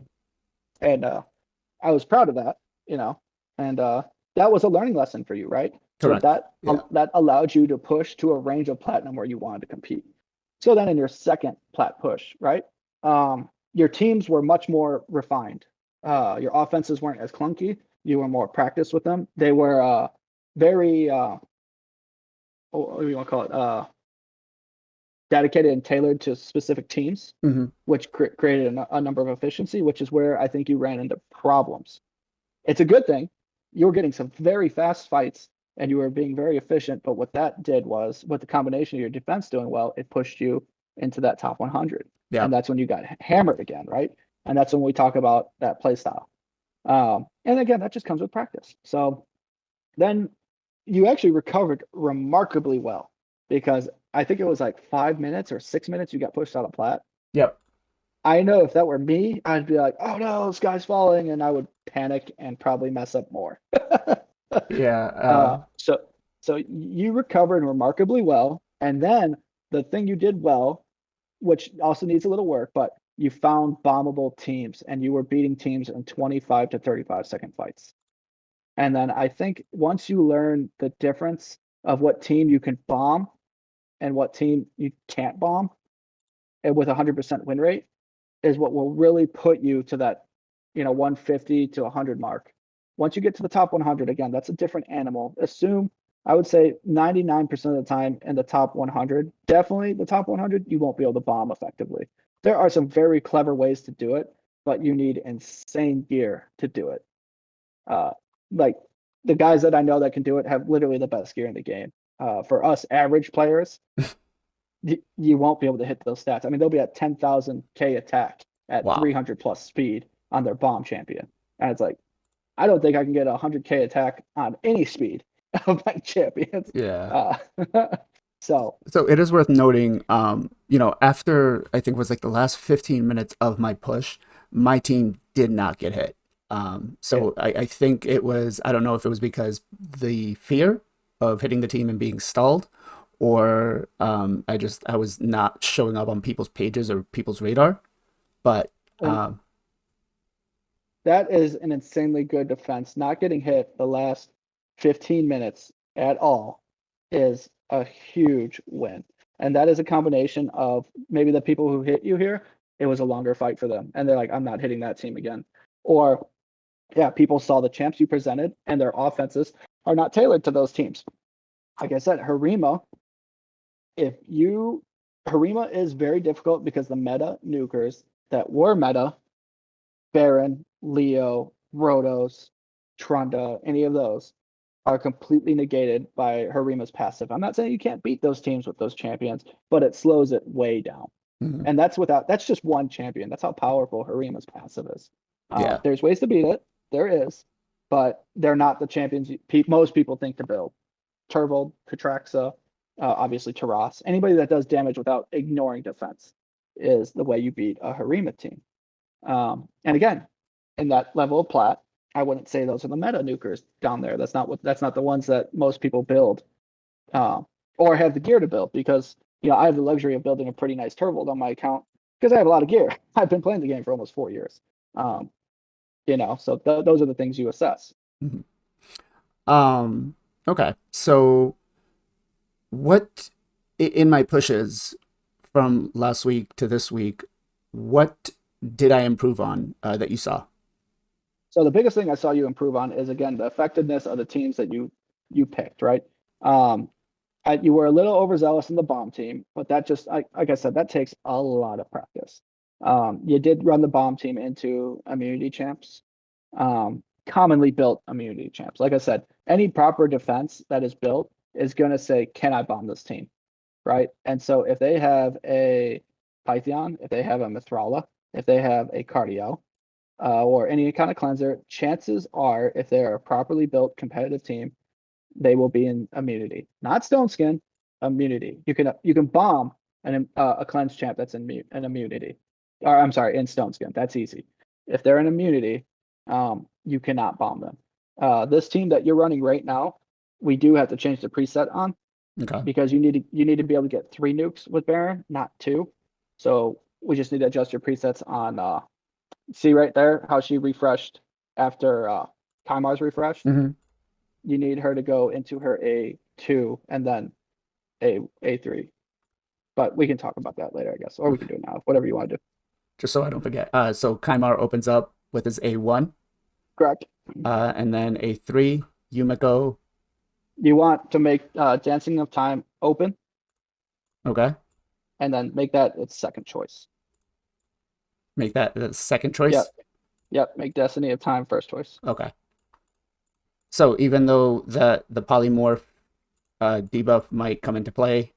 And I was proud of that, and that was a learning lesson for you, right? So Correct. Yeah. that allowed you to push to a range of platinum where you wanted to compete. So then in your second plat push, right? Your teams were much more refined. Your offenses weren't as clunky. You were more practiced with them. They were very what do you want to call it? Dedicated and tailored to specific teams, Mm-hmm. which created a number of efficiency, which is where I think you ran into problems. It's a good thing. You were getting some very fast fights and you were being very efficient. But what that did was, with the combination of your defense doing well, it pushed you into that top 100. Yeah. And that's when you got hammered again, right? And that's when we talk about that play style. And again, that just comes with practice. So then you actually recovered remarkably well because I think it was like 5 minutes or 6 minutes you got pushed out of plat. Yep. I know if that were me, I'd be like, oh no, this guy's falling, and I would panic and probably mess up more. Yeah. So you recovered remarkably well, and then the thing you did well, which also needs a little work, but you found bombable teams and you were beating teams in 25 to 35-second fights. And then I think once you learn the difference of what team you can bomb and what team you can't bomb, and with 100% win rate, is what will really put you to that, 150 to 100 mark. Once you get to the top 100, again, that's a different animal. I would say 99% of the time in the top 100, definitely the top 100, you won't be able to bomb effectively. There are some very clever ways to do it, but you need insane gear to do it. Like the guys that I know that can do it have literally the best gear in the game. For us average players, you won't be able to hit those stats. I mean, they'll be at 10,000 K attack at Wow. 300 plus speed on their bomb champion. And it's like, I don't think I can get a 100K attack on any speed of my champions. Yeah. Uh, so, So it is worth noting, after I think it was like the last 15 minutes of my push, my team did not get hit. yeah. So I think it was, I don't know if it was because the fear of hitting the team and being stalled, or I was not showing up on people's pages or people's radar. But And that is an insanely good defense. Not getting hit the last 15 minutes at all is a huge win. And that is a combination of maybe the people who hit you here, it was a longer fight for them. And they're like, I'm not hitting that team again. Or, yeah, people saw the champs you presented and their offenses are not tailored to those teams. Like I said, if you, Harima is very difficult because the meta nukers that were meta, Baron, Leo, Rhodos, Trunda, any of those are completely negated by Harima's passive. I'm not saying you can't beat those teams with those champions, but it slows it way down. mhm, And that's just one champion. That's how powerful Harima's passive is. yeah, There's ways to beat it. There is, but they're not the champions most people think to build. Turvold, Katraxa, obviously Taras. Anybody that does damage without ignoring defense is the way you beat a Harima team. And again, in that level of plat, I wouldn't say those are the meta nukers down there. That's not the ones that most people build, or have the gear to build, because I have the luxury of building a pretty nice Turvold on my account because I have a lot of gear. I've been playing the game for almost 4 years. Um, so those are the things you assess. mhm. Okay. So what in my pushes from last week to this week, what did I improve on that you saw? So the biggest thing I saw you improve on is, again, the effectiveness of the teams that you picked, right? Um, you were a little overzealous in the bomb team, but that just, like I said, that takes a lot of practice. You did run the bomb team into immunity champs, commonly built immunity champs. Like I said, any proper defense that is built is going to say, can I bomb this team? Right. And so if they have a Python, if they have a Mithrala, if they have a Cardio, or any kind of cleanser, chances are, if they're a properly built competitive team, they will be in immunity, not stone skin, immunity. You can bomb a cleanse champ that's in an immunity, or I'm sorry, in stone skin. That's easy. If they're in immunity, you cannot bomb them. This team that you're running right now, we do have to change the preset on, Okay. because you need to be able to get 3 nukes with Baron, not 2. So we just need to adjust your presets on. See right there how she refreshed after Kaimar's refreshed. Hmm. You need her to go into her A2 and then A3. But we can talk about that later, I guess, or we can Okay. do it now, whatever you want to do. Just so I don't forget. So Kaimar opens up with his A1, Correct. and then A3, Yumiko. You want to make Dancing of Time open Okay. and then make that its second choice. Make that the second Yep. choice. Yep. Make Destiny of Time first choice. Okay. So even though the polymorph debuff might come into play.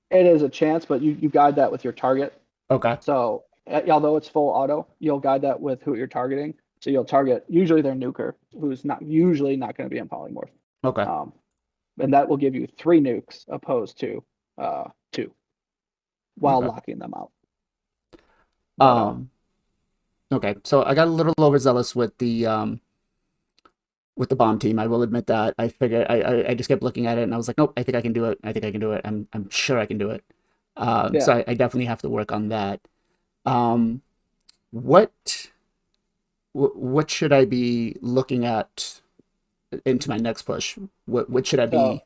It is a chance, but you guide that with your target. Okay. So although it's full auto, you'll guide that with who you're targeting. So you'll target usually their nuker, who's not usually not going to be in polymorph. Okay. Um, and that will give you 3 nukes opposed to 2, while Okay. locking them out. But Um. Okay. So I got a little overzealous with the bomb team. I will admit that. I figured I just kept looking at it and I was like, nope, I think I can do it. I think I can do it. I'm sure I can do it. yeah, So I definitely have to work on that. Um, what what should I be looking at into my next push? What should I So be?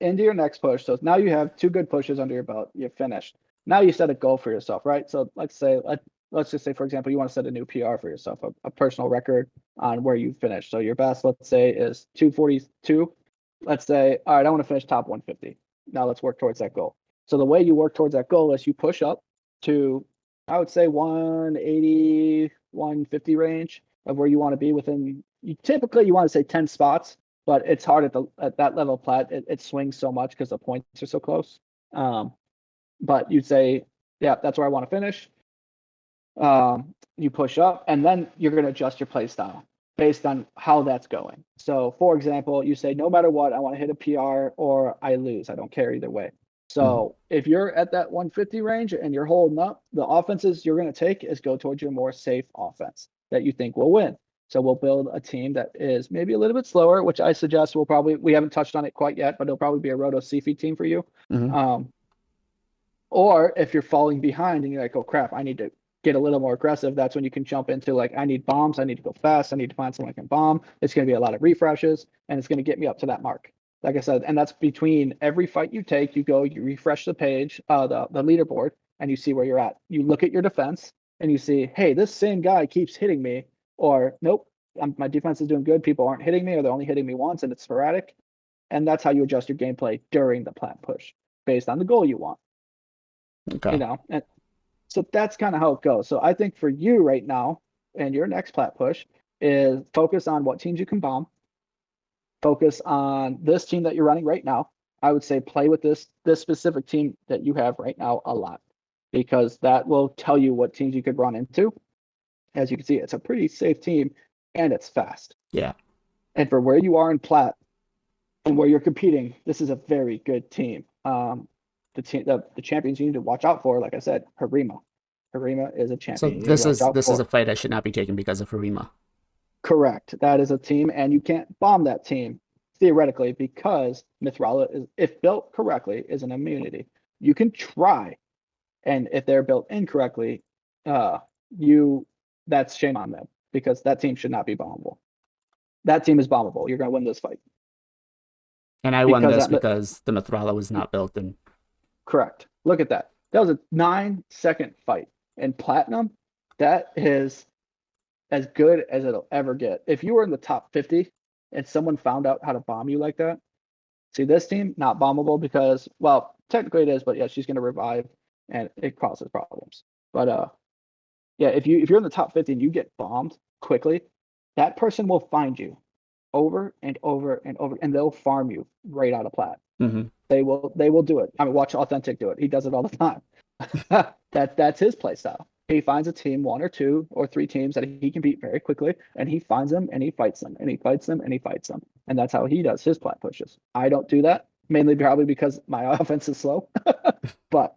into your next push. So now you have two good pushes under your belt. You're finished. Now you set a goal for yourself, right? So let's just say, for example, you want to set a new PR for yourself, a personal record on where you finished. So your best, let's say, is 242. Let's say, all right, I want to finish top 150. Now let's work towards that goal. So the way you work towards that goal is you push up to, I would say, 180, 150 range of where you want to be within. You typically you want to say 10 spots, but it's hard at that level of plat. It swings so much because the points are so close. Um, but you'd say, yeah, that's where I want to finish. You push up, and then you're going to adjust your play style based on how that's going. So, for example, you say, no matter what, I want to hit a PR or I lose. I don't care either way. Mhm. So, if you're at that 150 range and you're holding up, the offenses you're going to take is go towards your more safe offense that you think will win. So, we'll build a team that is maybe a little bit slower, which I suggest we haven't touched on it quite yet, but it'll probably be a Roto Sifi team for you. Mhm. Um, or if you're falling behind and you're like, oh crap, I need to get a little more aggressive, that's when you can jump into like, I need bombs, I need to go fast, I need to find someone I can bomb. It's going to be a lot of refreshes and it's going to get me up to that mark. Like I said, and that's between every fight you take, you go, you refresh the page, the leaderboard, and you see where you're at. You look at your defense and you see, hey, this same guy keeps hitting me, or nope, my defense is doing good. People aren't hitting me, or they're only hitting me once and it's sporadic. And that's how you adjust your gameplay during the plat push based on the goal you want, Okay. and so that's kind of how it goes. So I think for you right now and your next plat push is focus on what teams you can bomb, focus on this team that you're running right now. I would say play with this specific team that you have right now a lot, because that will tell you what teams you could run into. As you can see, it's a pretty safe team and it's fast. Yeah. And for where you are in plat and where you're competing, this is a very good team. The champions you need to watch out for, like I said, Harima. Harima is a So champion you need to watch out this is a for. fight I should not be taking because of Harima. Correct. That is a team, and you can't bomb that team theoretically because Mithrala is, if built correctly, is an immunity. You can try, and if they're built incorrectly, uh, you that's shame on them because that team should not be bombable. That team is bombable. You're going to win this fight And I won because this that because the Mithrala was not built in. correct. Look at that. That was a 9-second fight in platinum. That is as good as it'll ever get. If you were in the top 50 and someone found out how to bomb you like that, see this team not bombable because, well, technically it is, but yeah, she's going to revive and it causes problems. But yeah, if you're in the top 50 and you get bombed quickly, that person will find you over and over and over, and they'll farm you right out of plat. Mhm. They will do it. I mean, watch Authentic do it. He does it all the time. That's his play style. He finds a team, one or two or three teams that he can beat very quickly, and he finds them and he fights them and he fights them and he fights them. And that's how he does his plat pushes. I don't do that, mainly probably because my offense is slow. But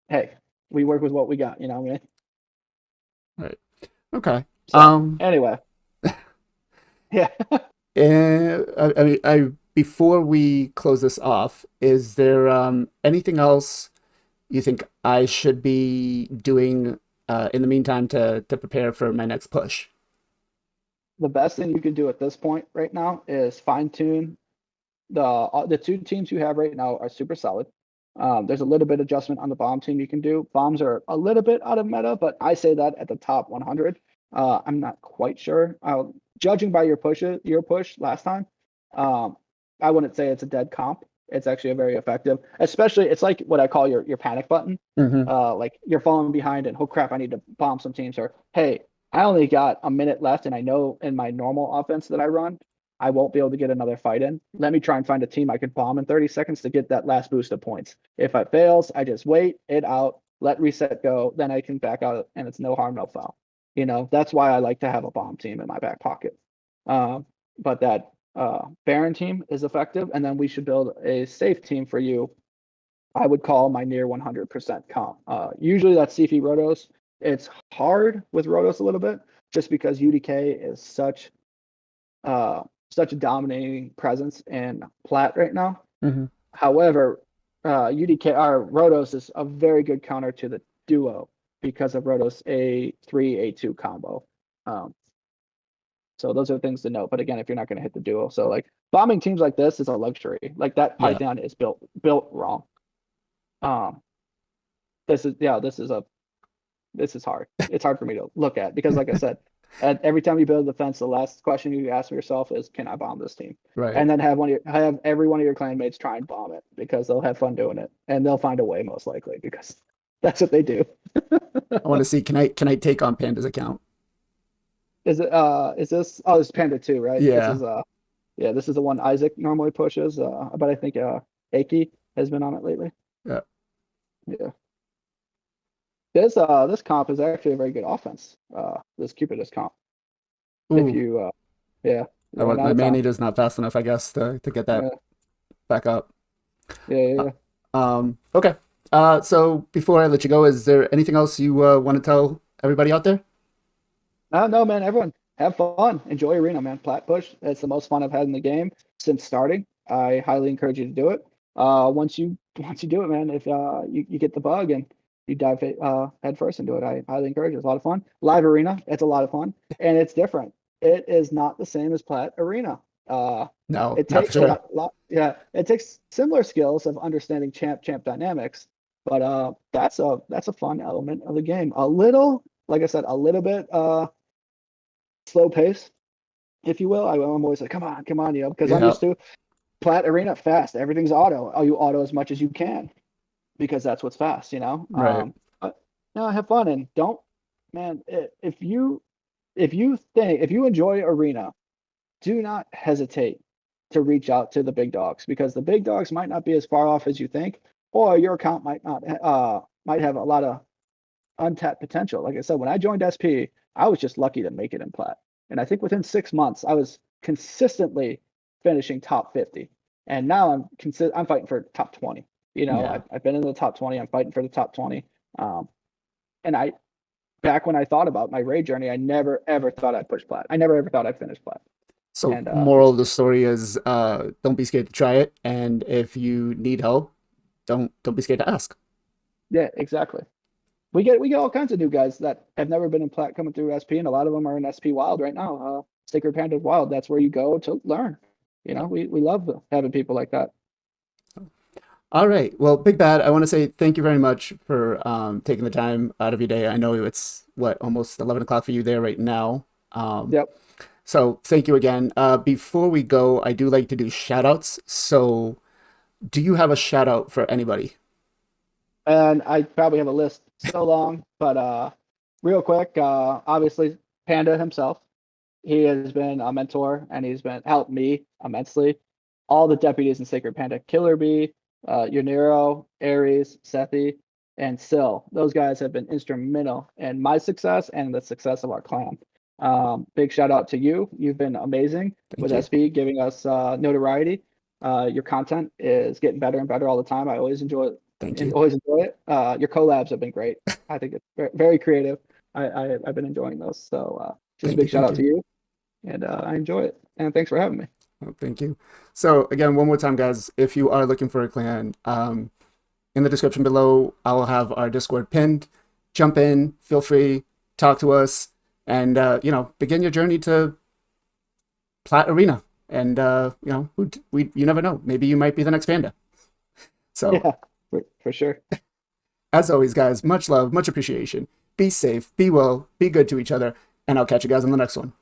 hey, we work with what we got, you know what I mean? Right. Okay. So Um. anyway, yeah. And I mean, I before we close this off, is there anything else you think I should be doing in the meantime to prepare for my next push? The best thing you can do at this point right now is fine tune the two teams you have right now are super solid. There's a little bit adjustment on the bomb team you can do. Bombs are a little bit out of meta, but I say that at the top 100. I'm not quite sure. Judging by your push last time, um, I wouldn't say it's a dead comp. It's actually a very effective, especially it's like what I call your panic button. Mm-hmm. Like you're falling behind and oh crap, I need to bomb some teams, or hey, I only got a minute left and I know in my normal offense that I run, I won't be able to get another fight in. Let me try and find a team I could bomb in 30 seconds to get that last boost of points. If it fails, I just wait it out, let reset go, then I can back out and it's no harm, no foul. That's why I like to have a bomb team in my back pocket. But that Baron team is effective, and then we should build a safe team for you. I would call my near 100% comp. Usually that's CF Rotos. It's hard with Rotos a little bit just because UDK is uh, such a dominating presence in Plat right now. Mm-hmm. However, UDK or Rotos is a very good counter to the duo. because of Roto's A3, A2 combo. Um, so those are things to note. But again, if you're not going to hit the duo, so like bombing teams like this is a luxury. Like that Yeah. Python is built wrong. Um, this is hard. It's hard for me to look at because, like I said, every time you build a defense, the last question you ask yourself is, "Can I bomb this team?" Right. And then have every one of your clanmates try and bomb it because they'll have fun doing it and they'll find a way most likely because that's what they do. I want to see, can I take on Panda's account? Is this this is Panda 2, right? This Yeah. is yeah, this is the one Isaac normally pushes. But I think Aki has been on it lately. Yeah. Yeah. This comp is actually a very good offense. This Cupidus comp. If Ooh. you yeah, you're running out My of time. man-eater's not fast enough, I guess, to get that Yeah, back up. yeah, yeah, Uh, yeah. okay. So before I let you go, is there anything else you want to tell everybody out there? No, man, everyone have fun. Enjoy Arena, man. Plat push. It's the most fun I've had in the game since starting. I highly encourage you to do it. Once you do it, man, if you get the bug and you dive head first into it, I highly encourage it. It's a lot of fun. Live Arena, it's a lot of fun. And it's different. It is not the same as Plat Arena. No, It not for takes a sure. yeah, it takes similar skills of understanding champ dynamics, but that's a fun element of the game. A little, like I said, a little bit slow pace, if you will. I'm always like, come on, because I'm Yeah. used to Plat Arena fast. Everything's auto. Oh, you auto as much as you can because that's what's fast, you know. Right. But no, have fun and don't, man. If you enjoy Arena, do not hesitate to reach out to the big dogs because the big dogs might not be as far off as you think, or your account might have a lot of untapped potential. Like I said, when I joined SP, I was just lucky to make it in plat. And I think within 6 months, I was consistently finishing top 50. And now I'm fighting for top 20. You know, Yeah. I've been in the top 20. I'm fighting for the top 20. Um, and back when I thought about my raid journey, I never ever thought I'd push plat. I never ever thought I'd finish plat. So And moral it's of the story is don't be scared to try it. And if you need help, don't be scared to ask. yeah, exactly. We get all kinds of new guys that have never been in plat coming through SP, and a lot of them are in SP Wild right now. Sacred Panda Wild. That's where you go to learn. You Yeah. know, we love having people like that. All right. Well, Big Bad, I want to say thank you very much for taking the time out of your day. I know it's what, almost 11 o'clock for you there right now. Um, Yep. so thank you again. Before we go, I do like to do shout outs. So do you have a shout out for anybody? And I probably have a list so long, but real quick, obviously Panda himself. He has been a mentor and he's been helped me immensely. All the deputies in Sacred Panda, Killer Bee, Yuniro, Ares, Sethi, and Syl. Those guys have been instrumental in my success and the success of our clan. Big shout out to you. You've been amazing Thank with you. SB, giving us notoriety. Your content is getting better and better all the time. I always enjoy Thank and you. always enjoy it. Your collabs have been great. I think it's very creative. I've been enjoying those. So just a Thank you. big shout Thank out to you. you, and I enjoy it. And thanks for having me. Oh, thank you. So again, one more time, guys, if you are looking for a clan, in the description below, I will have our Discord pinned. Jump in, feel free, talk to us, and begin your journey to Plat Arena. And you never know. Maybe you might be the next panda. So Yeah, for sure. as always, guys, much love, much appreciation. Be safe, be well, be good to each other, and I'll catch you guys on the next one.